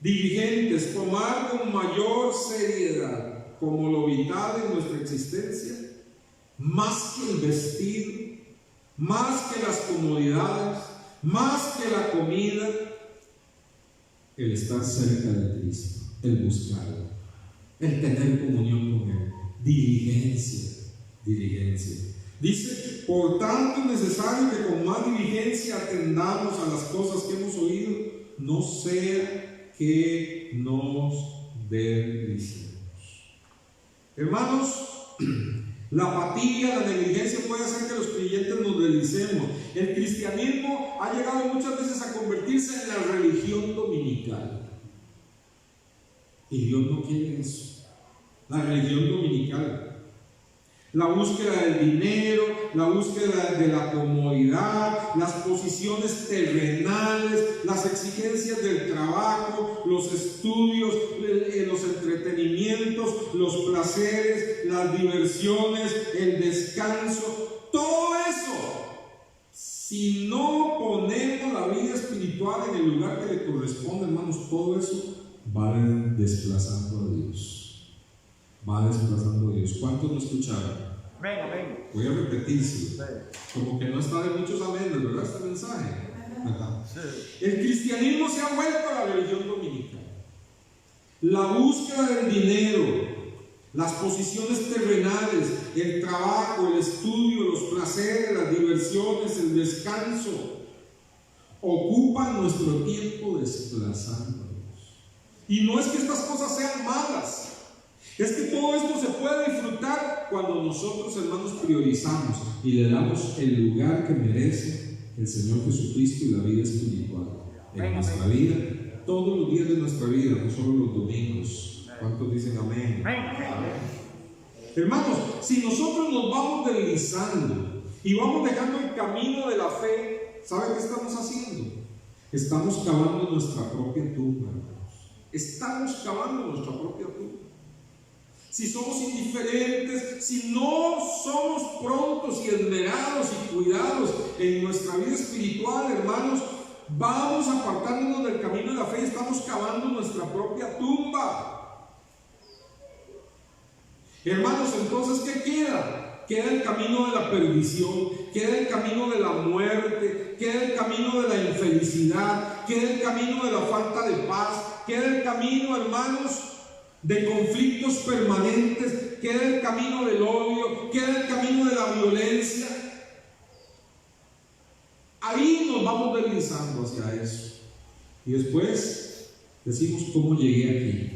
Diligentes, tomar con mayor seriedad como lo vital en nuestra existencia, más que el vestido, más que las comodidades, más que la comida, el estar cerca de Cristo, el buscarlo, el tener comunión con Él. Diligencia. Dice, por tanto es necesario que con más diligencia atendamos a las cosas que hemos oído, no sea que nos deslicemos. Hermanos, la apatía, la negligencia puede hacer que los creyentes nos deslicemos. El cristianismo ha llegado muchas veces a convertirse en la religión dominical. Y Dios no quiere eso. La religión dominical. La búsqueda del dinero, la búsqueda de la comodidad, las posiciones terrenales, las exigencias del trabajo, los estudios, los entretenimientos, los placeres, las diversiones, el descanso, todo eso. Si no ponemos la vida espiritual en el lugar que le corresponde, hermanos, todo eso va desplazando a Dios. ¿Cuántos lo escucharon? Amén. Voy a repetirlo. Como que no está de muchos amenes, ¿verdad? Este mensaje. El cristianismo se ha vuelto a la religión dominical. La búsqueda del dinero, las posiciones terrenales, el trabajo, el estudio, los placeres, las diversiones, el descanso, ocupan nuestro tiempo desplazándonos. Y no es que estas cosas sean malas. Es que todo esto se puede disfrutar cuando nosotros, hermanos, priorizamos y le damos el lugar que merece el Señor Jesucristo y la vida espiritual en nuestra vida, todos los días de nuestra vida, no solo los domingos. ¿Cuántos dicen amén? Amén. Hermanos, si nosotros nos vamos deslizando y vamos dejando el camino de la fe, ¿sabe qué estamos haciendo? Estamos cavando nuestra propia tumba, hermanos. Estamos cavando nuestra propia tumba. Si somos indiferentes, si no somos prontos y esmerados y cuidados en nuestra vida espiritual, hermanos, vamos apartándonos del camino de la fe y estamos cavando nuestra propia tumba. Hermanos, entonces, ¿qué queda? Queda el camino de la perdición, queda el camino de la muerte, queda el camino de la infelicidad, queda el camino de la falta de paz, queda el camino, hermanos, de conflictos permanentes, queda el camino del odio, queda el camino de la violencia. Ahí nos vamos deslizando hacia eso. Y después decimos, ¿cómo llegué aquí?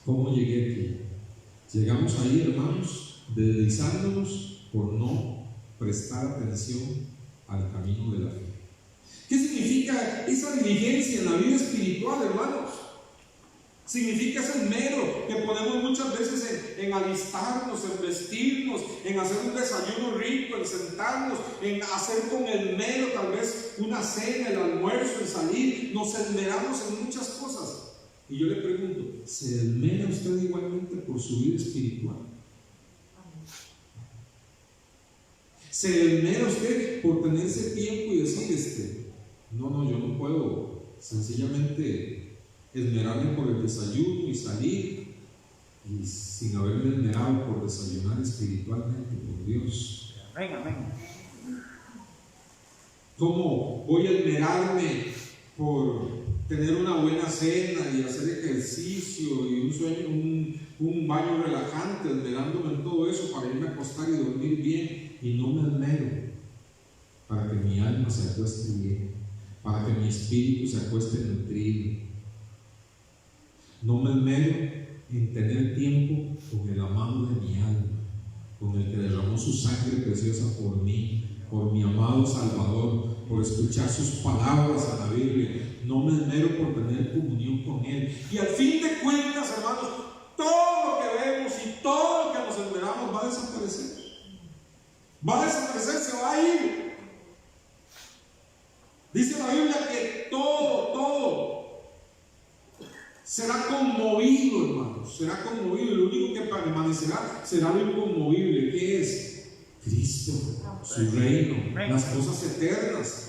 ¿Cómo llegué aquí? Llegamos ahí, hermanos, deslizándonos por no prestar atención al camino de la fe. ¿Qué significa esa diligencia en la vida espiritual, hermanos? Significa ese esmero que ponemos muchas veces en alistarnos, en vestirnos, en hacer un desayuno rico, en sentarnos, en hacer con esmero tal vez una cena, el almuerzo, en salir. Nos esmeramos en muchas cosas. Y yo le pregunto, ¿se esmera usted igualmente por su vida espiritual? ¿Se esmera usted por tenerse tiempo y decir, no, yo no puedo sencillamente esmerarme por el desayuno y salir y sin haberme esmerado por desayunar espiritualmente por Dios? Amén. ¿Cómo voy a esmerarme por tener una buena cena y hacer ejercicio y un baño relajante, esmerándome en todo eso para irme a acostar y dormir bien, y no me esmero para que mi alma se acueste bien, para que mi espíritu se acueste nutrido? No me esmero en tener tiempo con el amado de mi alma, con el que derramó su sangre preciosa por mí, por mi amado Salvador, por escuchar sus palabras en la Biblia. No me esmero por tener comunión con Él. Y al fin de cuentas, hermanos, todo lo que vemos y todo lo que nos esmeramos va a desaparecer. Va a desaparecer, se va a ir. Dice la Biblia que todo será conmovido, hermanos, será conmovido. Lo único que permanecerá será lo inconmovible, que es Cristo, su reino, las cosas eternas.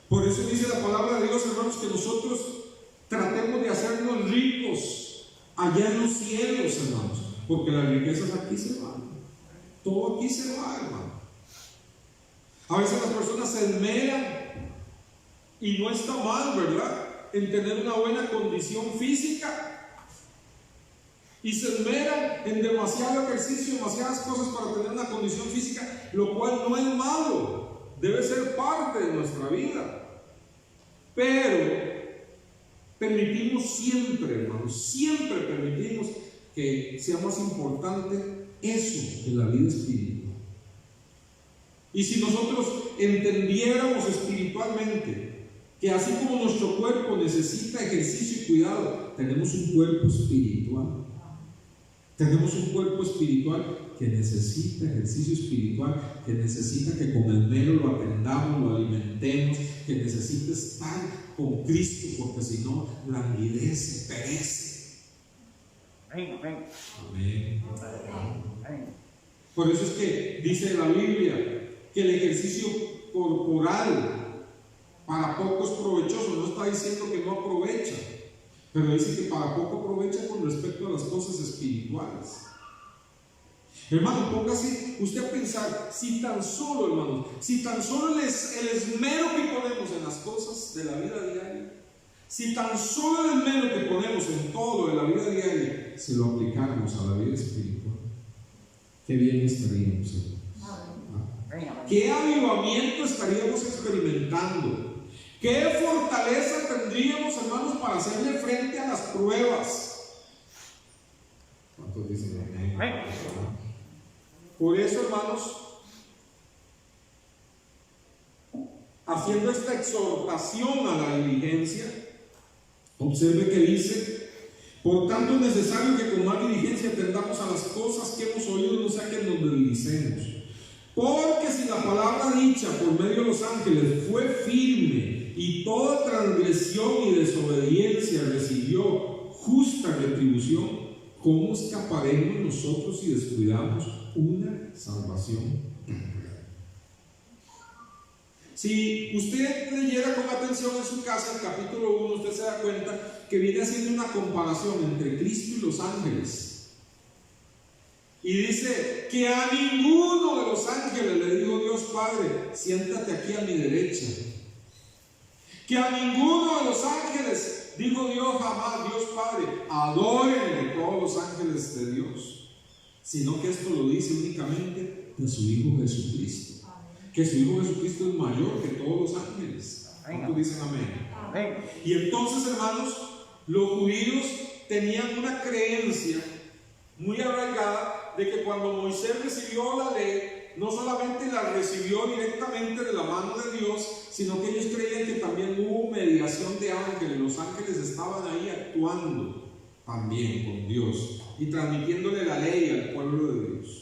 Por eso dice la palabra de Dios, hermanos, que nosotros tratemos de hacernos ricos allá en los cielos, hermanos, porque las riquezas aquí se van, todo aquí se va, hermano. A veces las personas se esmeran, y no está mal, ¿verdad?, en tener una buena condición física, y se esmeran en demasiado ejercicio, demasiadas cosas para tener una condición física, lo cual no es malo, debe ser parte de nuestra vida. Pero permitimos siempre, hermanos, siempre permitimos que sea más importante eso en la vida espiritual. Y si nosotros entendiéramos espiritualmente que así como nuestro cuerpo necesita ejercicio y cuidado, tenemos un cuerpo espiritual. Tenemos un cuerpo espiritual que necesita ejercicio espiritual, que necesita que con el esmero lo atendamos, lo alimentemos, que necesita estar con Cristo, porque si no, languidece, perece. Amén. Amén. Por eso es que dice la Biblia que el ejercicio corporal para poco es provechoso. No está diciendo que no aprovecha, pero dice que para poco aprovecha con respecto a las cosas espirituales. Hermano, póngase usted a pensar, si tan solo, hermano, si tan solo el esmero que ponemos en las cosas de la vida diaria, si tan solo el esmero que ponemos en todo de la vida diaria, se lo aplicáramos a la vida espiritual, qué bien estaríamos, hermanos. ¿Qué avivamiento estaríamos experimentando? ¿Qué fortaleza tendríamos, hermanos, para hacerle frente a las pruebas? ¿Cuántos dicen amén? Por eso, hermanos, haciendo esta exhortación a la diligencia, observe que dice: por tanto es necesario que con más diligencia atendamos a las cosas que hemos oído, no sea que nos deslicemos. Porque si la palabra dicha por medio de los ángeles fue firme y toda transgresión y desobediencia recibió justa retribución, ¿cómo escaparemos nosotros si descuidamos una salvación tan grande? Si usted leyera con atención en su casa el capítulo 1, usted se da cuenta que viene haciendo una comparación entre Cristo y los ángeles. Y dice que a ninguno de los ángeles le dijo Dios Padre, siéntate aquí a mi derecha. Que a ninguno de los ángeles dijo Dios jamás, Dios Padre, adórenle todos los ángeles de Dios. Sino que esto lo dice únicamente de su Hijo Jesucristo. Que su Hijo Jesucristo es mayor que todos los ángeles. ¿Cuántos dicen amén? Amén. Y entonces, hermanos, los judíos tenían una creencia muy arraigada de que cuando Moisés recibió la ley, no solamente la recibió directamente de la mano de Dios, sino que ellos creían que también hubo mediación de ángeles. Los ángeles estaban ahí actuando también con Dios y transmitiéndole la ley al pueblo de Dios.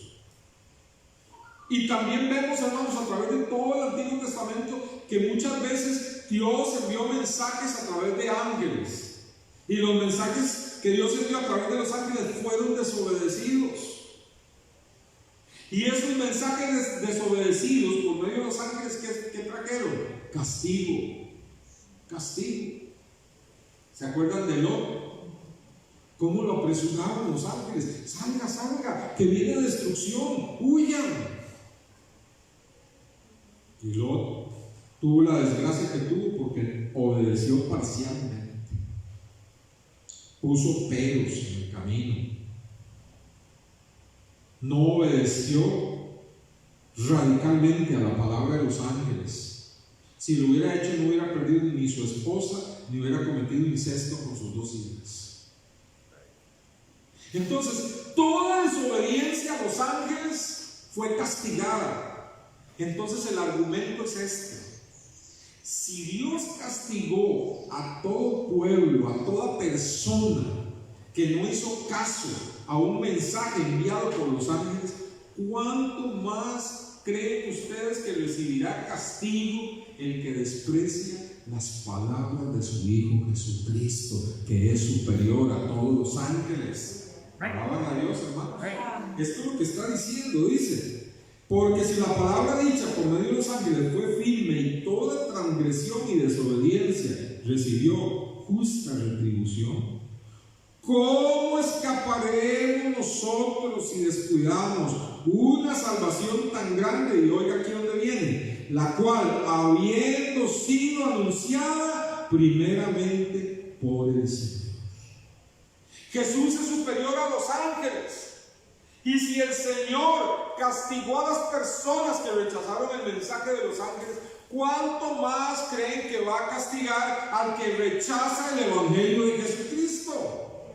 Y también vemos, hermanos, a través de todo el Antiguo Testamento, que muchas veces Dios envió mensajes a través de ángeles. Y los mensajes que Dios envió a través de los ángeles fueron desobedecidos. Y esos mensajes desobedecidos por medio de los ángeles, ¿qué trajeron? Castigo. Castigo. ¿Se acuerdan de Lot? ¿Cómo lo apresuraron los ángeles? Salga, salga, que viene destrucción, huyan. Y Lot tuvo la desgracia que tuvo porque obedeció parcialmente. Puso peros en el camino. No obedeció radicalmente a la palabra de los ángeles. Si lo hubiera hecho, no hubiera perdido ni su esposa, ni hubiera cometido incesto con sus 2 hijas. Entonces, toda desobediencia a los ángeles fue castigada. Entonces, el argumento es este: si Dios castigó a todo pueblo, a toda persona que no hizo caso a un mensaje enviado por los ángeles, ¿cuánto más creen ustedes que recibirá castigo el que desprecia las palabras de su Hijo Jesucristo, que es superior a todos los ángeles? Alaban a Dios, hermanos. Esto es lo que está diciendo, dice: porque si la palabra dicha por medio de los ángeles fue firme y toda transgresión y desobediencia recibió justa retribución, ¿cómo escaparemos nosotros si descuidamos una salvación tan grande? Y oiga aquí donde viene: la cual, habiendo sido anunciada primeramente por el Señor. Jesús es superior a los ángeles. Y si el Señor castigó a las personas que rechazaron el mensaje de los ángeles, ¿cuánto más creen que va a castigar al que rechaza el Evangelio de Jesucristo?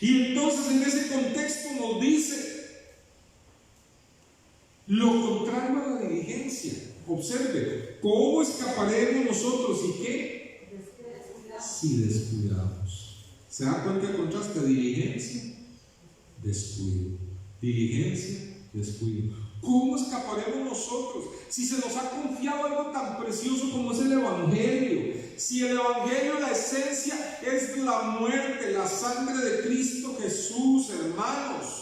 Y entonces en ese contexto nos dice lo contrario a la diligencia. Observe, ¿cómo escaparemos nosotros y qué? Si descuidamos. ¿Se da cuenta el contraste? Diligencia, descuido. Diligencia, descuido. ¿Cómo escaparemos nosotros si se nos ha confiado algo tan precioso como es el Evangelio? Si el Evangelio, la esencia es la muerte, la sangre de Cristo Jesús, hermanos.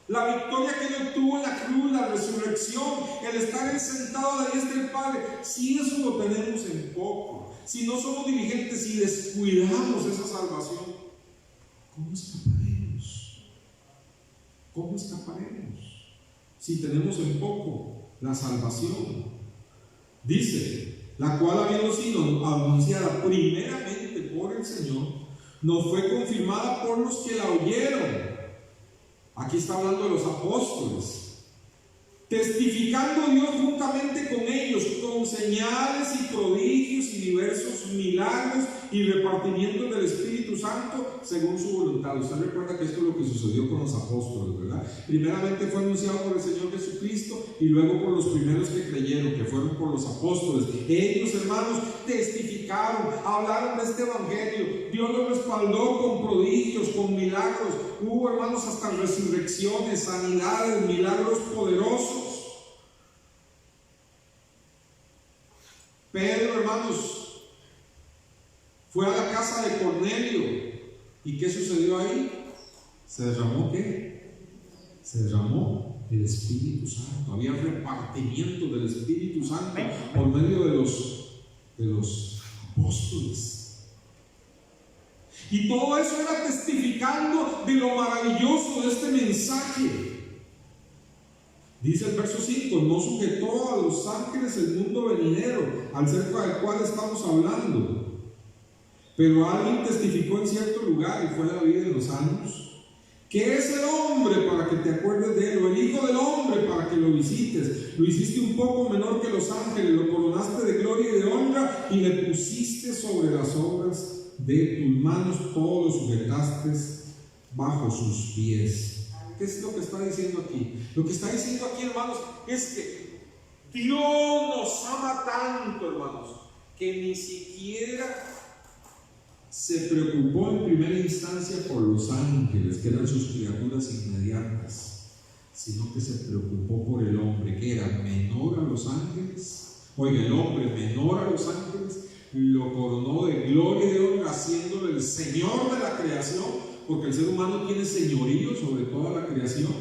La victoria que Él obtuvo en la cruz, la resurrección, el estar sentado a la diestra del Padre. Si eso lo tenemos en poco, si no somos diligentes y descuidamos esa salvación, ¿cómo escaparemos? ¿Cómo escaparemos? Si tenemos en poco la salvación. Dice: la cual, habiendo sido anunciada primeramente por el Señor, no fue confirmada por los que la oyeron. Aquí está hablando de los apóstoles, testificando Dios juntamente con ellos, con señales y prodigios y diversos milagros y repartimientos del Espíritu Santo, Santo según su voluntad. Usted recuerda que esto es lo que sucedió con los apóstoles, ¿verdad? Primeramente fue anunciado por el Señor Jesucristo y luego por los primeros que creyeron, que fueron por los apóstoles. Ellos, hermanos, testificaron, hablaron de este evangelio. Dios los respaldó con prodigios, con milagros. Hubo, hermanos, hasta resurrecciones, sanidades, milagros poderosos. Pedro, hermanos, fue a la casa de Cornelio. ¿Y qué sucedió ahí? ¿Se derramó qué? Se derramó el Espíritu Santo. Había repartimiento del Espíritu Santo por medio de los apóstoles. Y todo eso era testificando de lo maravilloso de este mensaje. Dice el verso 5: no sujetó a los ángeles el mundo venidero, acerca del cual estamos hablando. Pero alguien testificó en cierto lugar, y fue David en los años: ¿qué es el hombre para que te acuerdes de él? O el hijo del hombre para que lo visites. Lo hiciste un poco menor que los ángeles, lo coronaste de gloria y de honra, y le pusiste sobre las obras de tus manos, todo lo sujetaste bajo sus pies. ¿Qué es lo que está diciendo aquí? Lo que está diciendo aquí, hermanos, es que Dios nos ama tanto, hermanos, que ni siquiera se preocupó en primera instancia por los ángeles, que eran sus criaturas inmediatas, sino que se preocupó por el hombre, que era menor a los ángeles. Oiga, el hombre menor a los ángeles lo coronó de gloria y de honra, haciéndole el Señor de la creación, porque el ser humano tiene señorío sobre toda la creación.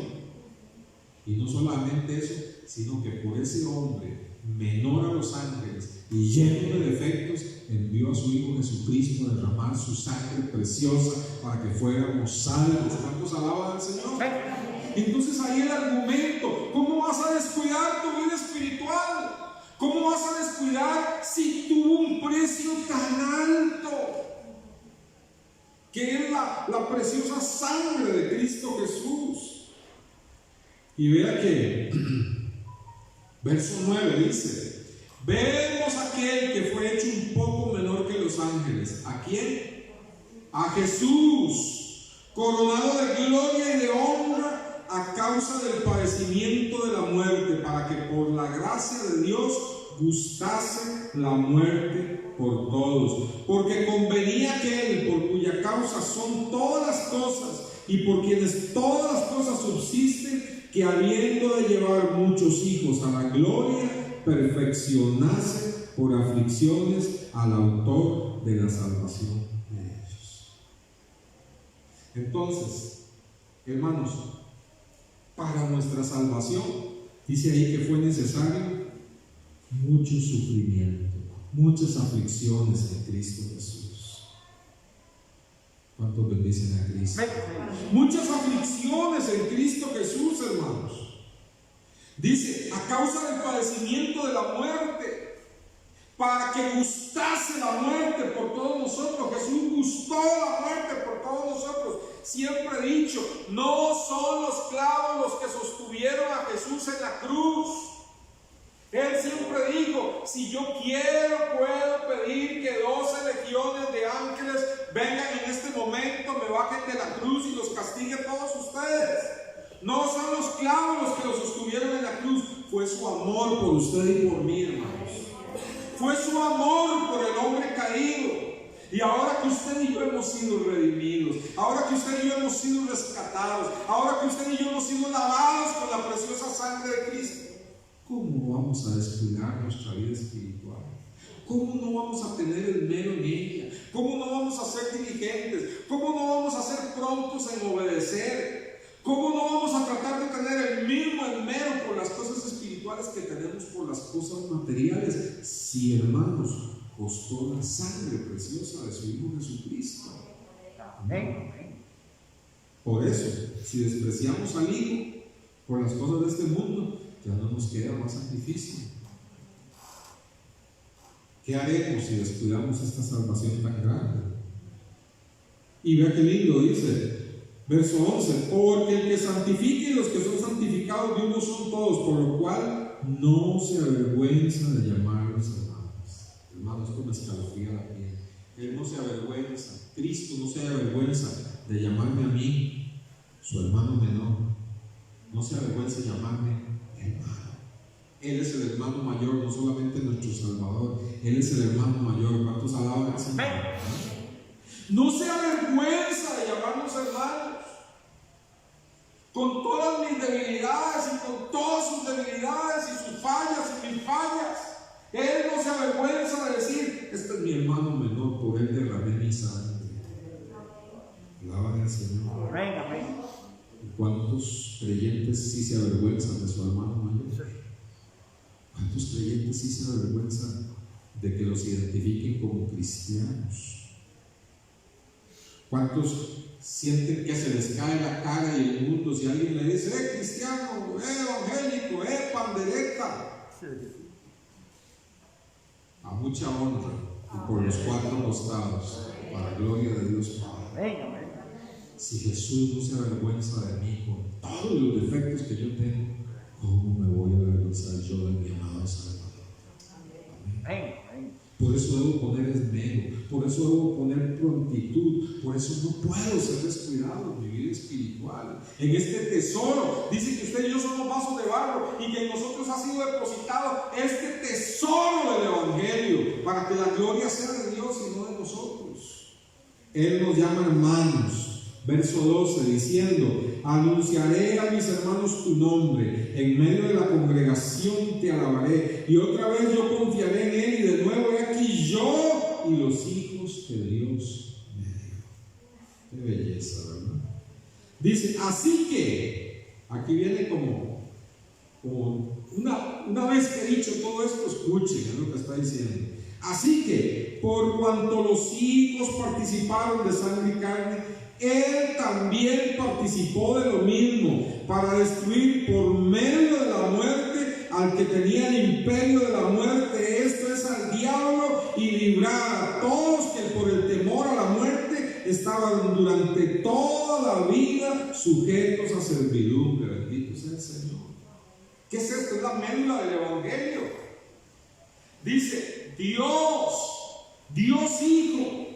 Y no solamente eso, sino que por ese hombre menor a los ángeles y lleno de defectos, envió a su Hijo Jesucristo a derramar su sangre preciosa para que fuéramos salvos. ¿Cuántos alaban al Señor? Entonces ahí el argumento: ¿cómo vas a descuidar tu vida espiritual? ¿Cómo vas a descuidar si tuvo un precio tan alto, que es la preciosa sangre de Cristo Jesús? Y vea que verso 9 dice: vemos a aquel que fue hecho un poco menor que los ángeles. ¿A quién? A Jesús, coronado de gloria y de honra a causa del padecimiento de la muerte, para que por la gracia de Dios gustase la muerte por todos. Porque convenía aquel por cuya causa son todas las cosas y por quienes todas las cosas subsisten, que habiendo de llevar muchos hijos a la gloria, perfeccionase por aflicciones al autor de la salvación de ellos. Entonces, hermanos, para nuestra salvación, dice ahí que fue necesario mucho sufrimiento, muchas aflicciones en Cristo Jesús. ¿Cuántos bendicen a Cristo? Muchas aflicciones en Cristo Jesús, hermanos. Dice: a causa del padecimiento de la muerte, para que gustase la muerte por todos nosotros. Jesús gustó la muerte por todos nosotros. Siempre he dicho, no son los clavos los que sostuvieron a Jesús en la cruz. Él siempre dijo: si yo quiero, puedo pedir que 12 legiones de ángeles vengan en este momento, me bajen de la cruz y los castiguen todos ustedes. No son los clavos los que los sostuvieron en la cruz. Fue su amor por usted y por mí, hermanos. Fue su amor por el hombre caído. Y ahora que usted y yo hemos sido redimidos, ahora que usted y yo hemos sido rescatados, ahora que usted y yo hemos sido lavados con la preciosa sangre de Cristo, ¿cómo vamos a descuidar nuestra vida espiritual? ¿Cómo no vamos a tener el mero en ella? ¿Cómo no vamos a ser diligentes? ¿Cómo no vamos a ser prontos en obedecer? ¿Cómo no vamos a tratar de tener el mismo esmero por las cosas espirituales que tenemos por las cosas materiales? Si, hermanos, costó la sangre preciosa de su Hijo Jesucristo. Amén. Por eso, si despreciamos al Hijo por las cosas de este mundo, ya no nos queda más sacrificio. ¿Qué haremos si descuidamos esta salvación tan grande? Y vea qué lindo dice, verso 11: porque el que santifique y los que son santificados de uno son todos, por lo cual no se avergüenza de llamarlos hermanos. Hermanos, esto me escalofría la piel. Él no se avergüenza, Cristo no se avergüenza de llamarme a mí, su hermano menor. No se avergüenza de llamarme hermano. Él es el hermano mayor, no solamente nuestro Salvador, Él es el hermano mayor. ¿Cuántos alaban al Señor? No se avergüenza de llamarnos hermanos. Con todas mis debilidades y con todas sus debilidades y sus fallas y mis fallas, Él no se avergüenza de decir: este es mi hermano menor, por Él derramé mi sangre. Alaban al Señor. ¿Cuántos creyentes sí se avergüenzan de su hermano mayor? ¿Cuántos creyentes sí se avergüenzan de que los identifiquen como cristianos? ¿Cuántos sienten que se les cae la cara y el mundo si alguien le dice: cristiano, evangélico, pandereta? A mucha honra y por los cuatro costados, para gloria de Dios Padre. Si Jesús no se avergüenza de mí con todos los defectos que yo tengo, ¿cómo me voy a avergonzar yo de mi amado Salvador? Amén. Por eso debo poner esmero, por eso debo poner prontitud, por eso no puedo ser descuidado en mi vida espiritual. En este tesoro, dice que usted y yo somos vasos de barro y que en nosotros ha sido depositado este tesoro del Evangelio para que la gloria sea de Dios y no de nosotros. Él nos llama hermanos. Verso 12, diciendo: anunciaré a mis hermanos tu nombre, en medio de la congregación te alabaré, y otra vez yo confiaré en él, y de nuevo he aquí yo y los hijos que Dios me dio. Qué belleza, ¿verdad? Dice, así que, aquí viene como una vez que he dicho todo esto, escuchen lo que está diciendo. Así que, por cuanto los hijos participaron de sangre y carne, Él también participó de lo mismo, para destruir por medio de la muerte al que tenía el imperio de la muerte, esto es, al diablo, y librar a todos que por el temor a la muerte estaban durante toda la vida sujetos a servidumbre. Bendito sea el Señor. ¿Qué es esto? Es la médula del Evangelio. Dice: Dios Hijo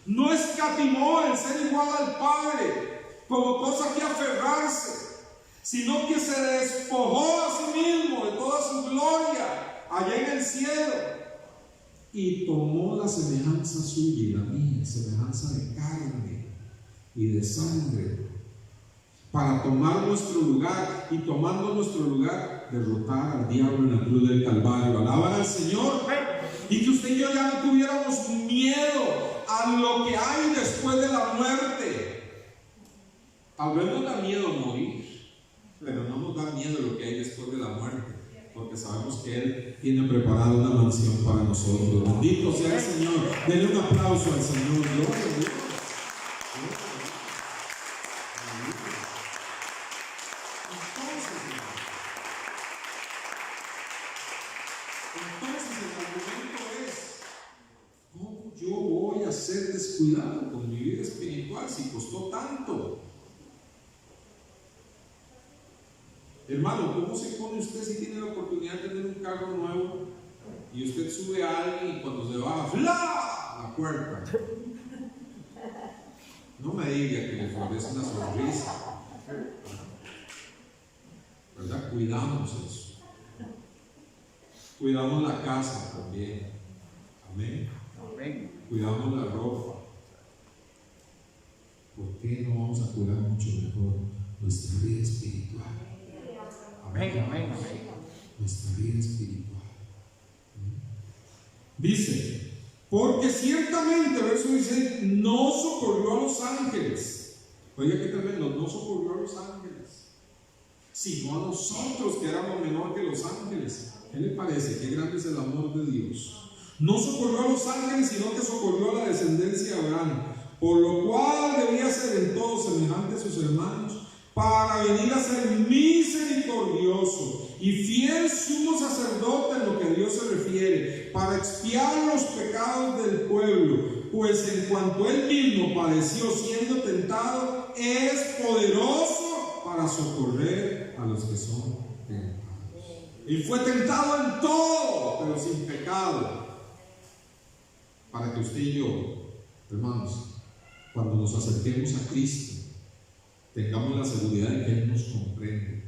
no escatimó el ser igual al Padre como cosa que aferrarse, sino que se despojó a sí mismo de toda su gloria allá en el cielo y tomó la semejanza suya y la mía, semejanza de carne y de sangre, para tomar nuestro lugar, y tomando nuestro lugar, derrotar al diablo en la cruz del Calvario. Alaban al Señor. Y que usted y yo ya no tuviéramos miedo a lo que hay después de la muerte. Tal vez nos da miedo morir, pero no nos da miedo lo que hay después de la muerte, porque sabemos que Él tiene preparada una mansión para nosotros. Bendito sea el Señor. Denle un aplauso al Señor. Gloria a Dios. Entonces el argumento es: ¿cómo yo voy a ser descuidado con mi vida espiritual si costó tanto? Hermano, ¿cómo se pone usted si tiene la oportunidad de tener un carro nuevo y usted sube a alguien y cuando se baja, ¡fla!, la puerta? No me diga que le florece una sonrisa, ¿verdad? Cuidamos eso. Cuidamos la casa también. Amén. Cuidamos la ropa. ¿Por qué no vamos a cuidar mucho mejor nuestra vida espiritual? Amén. Nuestra vida espiritual. Dice: porque ciertamente, verso 16, no socorrió a los ángeles. Oiga que tremendo, no socorrió a los ángeles, sino a nosotros que éramos menor que los ángeles. ¿Qué le parece? Qué grande es el amor de Dios. No socorrió a los ángeles, sino que socorrió a la descendencia de Abraham, por lo cual debía ser en todo semejante a sus hermanos, para venir a ser misericordioso y fiel sumo sacerdote en lo que a Dios se refiere, para expiar los pecados del pueblo, pues en cuanto Él mismo padeció siendo tentado, es poderoso para socorrer a los que son tentados. Y fue tentado en todo, pero sin pecado. para que usted y yo, hermanos, cuando nos acerquemos a Cristo, tengamos la seguridad de que Él nos comprende,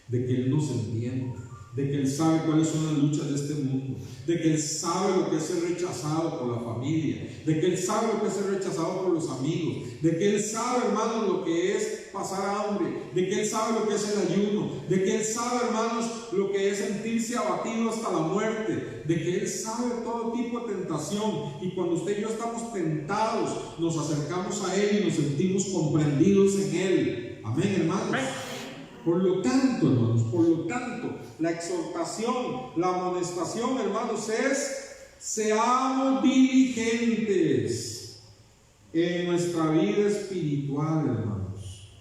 de que Él nos entiende, de que Él sabe cuáles son las luchas de este mundo, de que Él sabe lo que es ser rechazado por la familia, de que Él sabe lo que es ser rechazado por los amigos, de que Él sabe, hermanos, lo que es pasar hambre, de que Él sabe lo que es el ayuno, de que Él sabe, hermanos, lo que es sentirse abatido hasta la muerte, de que Él sabe todo tipo de tentación, y cuando usted y yo estamos tentados, nos acercamos a Él y nos sentimos comprendidos en Él. Amén, hermanos. Por lo tanto, hermanos, la exhortación, la amonestación, hermanos, es: seamos diligentes en nuestra vida espiritual, hermanos.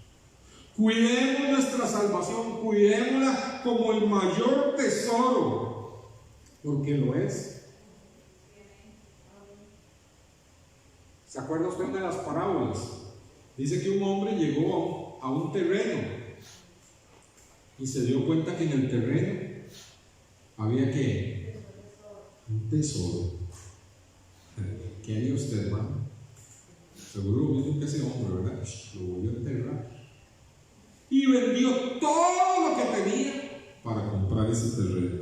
Cuidemos nuestra salvación, cuidémosla como el mayor tesoro, porque lo es. ¿Se acuerda usted de las parábolas? Dice que un hombre llegó a un terreno y se dio cuenta que en el terreno había ¿qué? Un tesoro. ¿Qué haría usted, hermano? Seguro lo mismo que ese hombre, ¿verdad? Lo volvió a enterrar y vendió todo lo que tenía para comprar ese terreno,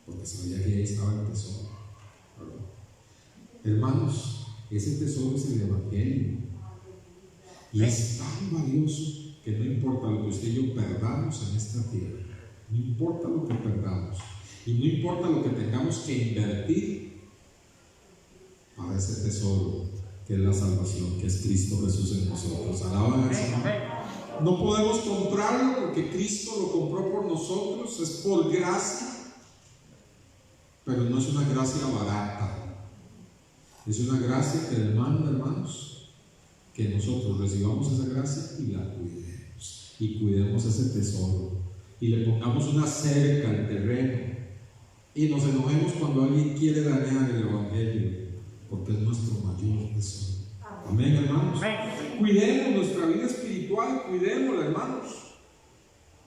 porque sabía que ahí estaba el tesoro, ¿verdad? Hermanos, ese tesoro es el Evangelio, y es tan valioso que no importa lo que usted y yo perdamos en esta tierra, no importa lo que perdamos, y no importa lo que tengamos que invertir para ese tesoro que es la salvación, que es Cristo Jesús en nosotros. Alaban al Señor. No podemos comprarlo porque Cristo lo compró por nosotros, es por gracia, pero no es una gracia barata, es una gracia que demanda, hermanos, que nosotros recibamos esa gracia y la cuidemos, y cuidemos ese tesoro, y le pongamos una cerca al terreno, y nos enojemos cuando alguien quiere dañar el Evangelio, porque es nuestro mayor tesoro. Amén, hermanos. Cuidemos nuestra vida espiritual, cuidémosla, hermanos.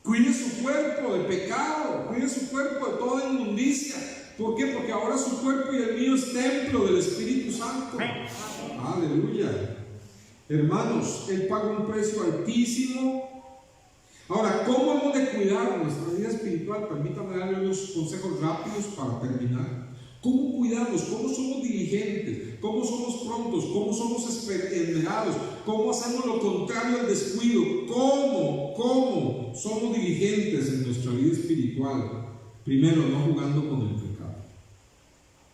Cuide su cuerpo de pecado, cuide su cuerpo de toda inmundicia. ¿Por qué? Porque ahora su cuerpo y el mío es templo del Espíritu Santo. Aleluya. Hermanos, Él paga un precio altísimo. Ahora, ¿cómo hemos de cuidar nuestra vida espiritual? Permítame darle unos consejos rápidos para terminar. ¿Cómo cuidamos? ¿Cómo somos diligentes? ¿Cómo somos prontos? ¿Cómo somos esmerados? ¿Cómo hacemos lo contrario al descuido? ¿Cómo somos diligentes en nuestra vida espiritual? Primero, no jugando con el pecado.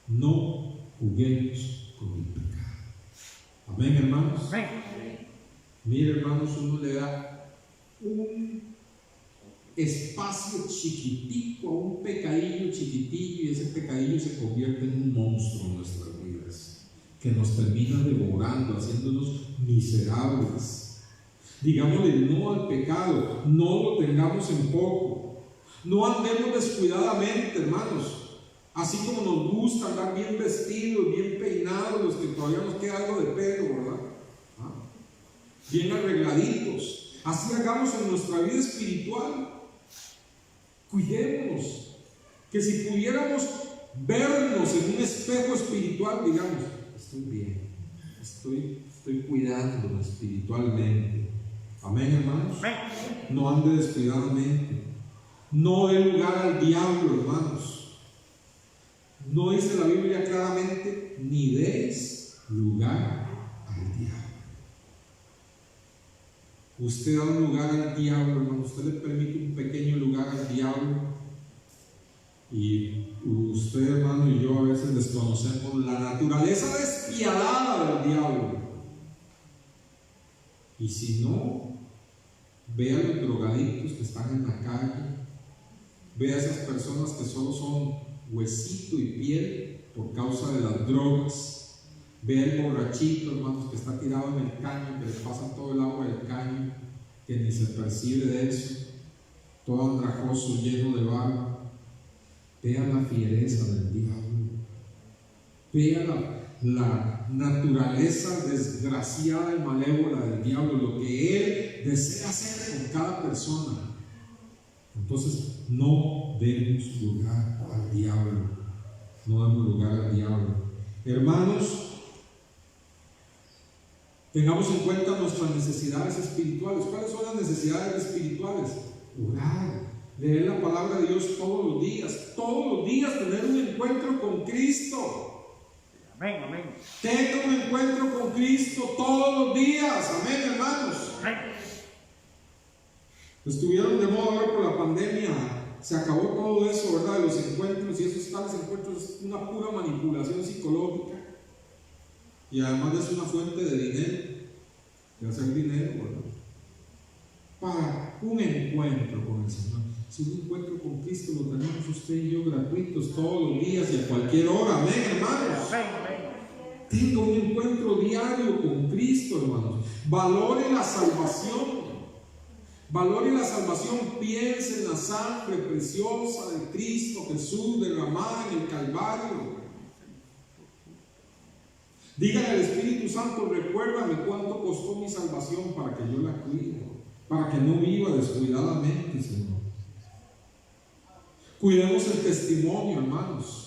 No juguemos con el pecado. Amén, hermanos. Mire, hermanos, uno le da un espacio chiquitico a un pecadillo chiquitillo, y ese pecadillo se convierte en un monstruo en nuestras vidas, que nos termina devorando, haciéndonos miserables. Digámosle no al pecado, no lo tengamos en poco, no andemos descuidadamente, hermanos, así como nos gusta andar bien vestidos, bien peinados, los que todavía nos queda algo de pelo, ¿verdad? Bien arregladitos. Así hagamos en nuestra vida espiritual. Cuidémonos, que si pudiéramos vernos en un espejo espiritual, digamos: estoy bien, estoy cuidándome espiritualmente. Amén, hermanos. No ande descuidadamente, no dé lugar al diablo, hermanos. No dice la Biblia claramente: ni des lugar al diablo. Usted da un lugar al diablo, hermano. Usted le permite un pequeño lugar al diablo, y usted, hermano, y yo a veces desconocemos la naturaleza despiadada del diablo. Y si no, ve a los drogadictos que están en la calle, ve a esas personas que solo son huesito y piel por causa de las drogas. Ve al borrachito, hermanos, que está tirado en el caño, que le pasa todo el agua del caño, que ni se percibe de eso, todo andrajoso, lleno de barro. Vea la fiereza del diablo, vea la naturaleza desgraciada y malévola del diablo, lo que él desea hacer con cada persona. Entonces, no demos lugar al diablo, no demos lugar al diablo. Hermanos, tengamos en cuenta nuestras necesidades espirituales. ¿Cuáles son las necesidades espirituales? Orar, leer la palabra de Dios todos los días tener un encuentro con Cristo. Amén, amén. Tenga un encuentro con Cristo todos los días. Amén, hermanos. Amén. Estuvieron de moda ahora por la pandemia. Se acabó todo eso, ¿verdad? De los encuentros, y esos tales encuentros es una pura manipulación psicológica. Y además es una fuente de dinero, de hacer dinero, ¿verdad? Para un encuentro con el Señor. Si un encuentro con Cristo lo tenemos usted y yo gratuitos todos los días y a cualquier hora. Amén, hermanos. Amén, amén. Tenga un encuentro diario con Cristo, hermanos. Valore la salvación. Valore la salvación. Piense en la sangre preciosa de Cristo Jesús derramada en el Calvario. Dígale al Espíritu Santo: recuérdame cuánto costó mi salvación para que yo la cuide, para que no viva descuidadamente, Señor. Cuidemos el testimonio, hermanos.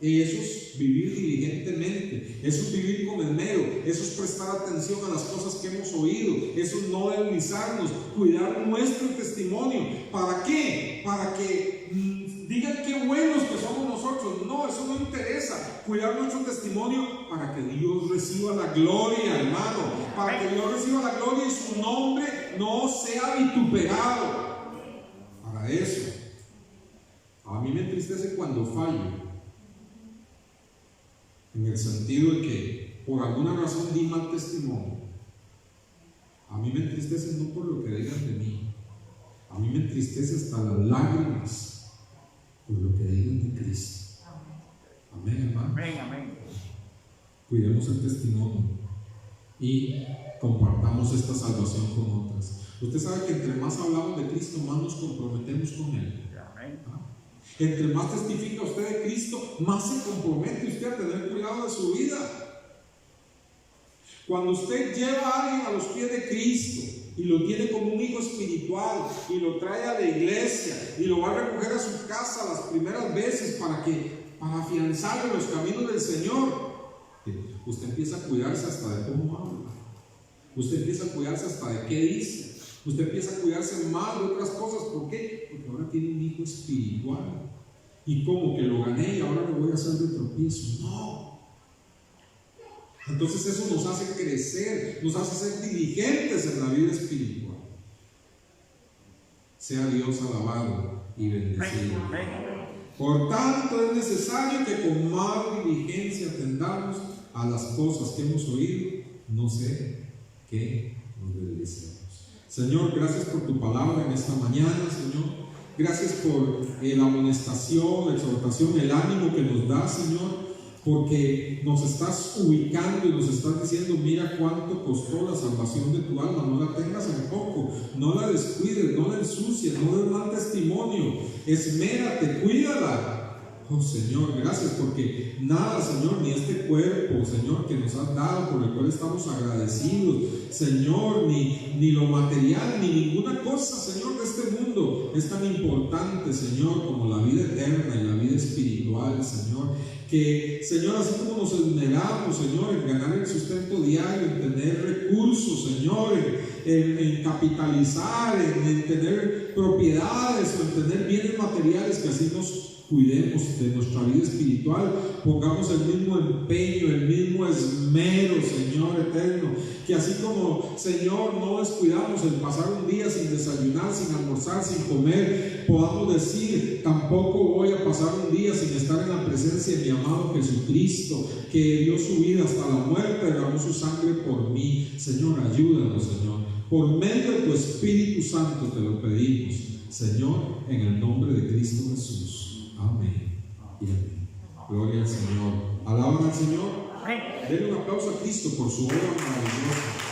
Eso es vivir diligentemente, eso es vivir con esmero, eso es prestar atención a las cosas que hemos oído, eso es no deslizarnos, cuidar nuestro testimonio. ¿Para qué? Para que digan qué buenos que somos nosotros. No, eso no interesa. Cuidar nuestro testimonio para que Dios reciba la gloria, hermano, para que Dios reciba la gloria y su nombre no sea vituperado. Para eso. A mí me entristece cuando fallo, en el sentido de que por alguna razón di mal testimonio. A mí me entristece no por lo que digan de mí, a mí me entristece hasta las lágrimas por lo que digan de Cristo. Amén, hermano. Amén, amén. Cuidemos el testimonio y compartamos esta salvación con otras. Usted sabe que entre más hablamos de Cristo, más nos comprometemos con Él. Amén. Entre más testifica usted de Cristo, más se compromete usted a tener cuidado de su vida. Cuando usted lleva a alguien a los pies de Cristo y lo tiene como un hijo espiritual y lo trae a la iglesia y lo va a recoger a su casa las primeras veces para afianzarle en los caminos del Señor, usted empieza a cuidarse hasta de cómo habla. Usted empieza a cuidarse hasta de qué dice. Usted empieza a cuidarse más de otras cosas. ¿Por qué? Porque ahora tiene un hijo espiritual. Y como que lo gané y ahora lo voy a hacer de tropiezo. No. Entonces eso nos hace crecer, nos hace ser diligentes en la vida espiritual. Sea Dios alabado y bendecido. Por tanto, es necesario que con más diligencia atendamos a las cosas que hemos oído, no sé qué nos deslicemos. Señor, gracias por tu palabra en esta mañana, Señor. Gracias por la amonestación, la exhortación, el ánimo que nos da, Señor, porque nos estás ubicando y nos estás diciendo: mira cuánto costó la salvación de tu alma, no la tengas en poco, no la descuides, no la ensucies, no des mal testimonio, esmérate, cuídala. Oh Señor, gracias, porque nada, Señor, ni este cuerpo, Señor, que nos has dado, por el cual estamos agradecidos, Señor, ni lo material, ni ninguna cosa, Señor, de este mundo es tan importante, Señor, como la vida eterna y la vida espiritual, Señor. Que, Señor, así como nos esmeramos, Señor, en ganar el sustento diario, en tener recursos, Señor, en capitalizar, en tener propiedades o en tener bienes materiales, que así nos cuidemos de nuestra vida espiritual, pongamos el mismo empeño, el mismo esmero, Señor eterno, que así como, Señor, no descuidamos el pasar un día sin desayunar, sin almorzar, sin comer, podamos decir: tampoco voy a pasar un día sin estar en la presencia de mi amado Jesucristo, que dio su vida hasta la muerte, derramó su sangre por mí. Señor, ayúdanos, Señor, por medio de tu Espíritu Santo te lo pedimos, Señor, en el nombre de Cristo Jesús. Amén y amén. Gloria al Señor. Alaban al Señor. Denle un aplauso a Cristo por su obra maravillosa.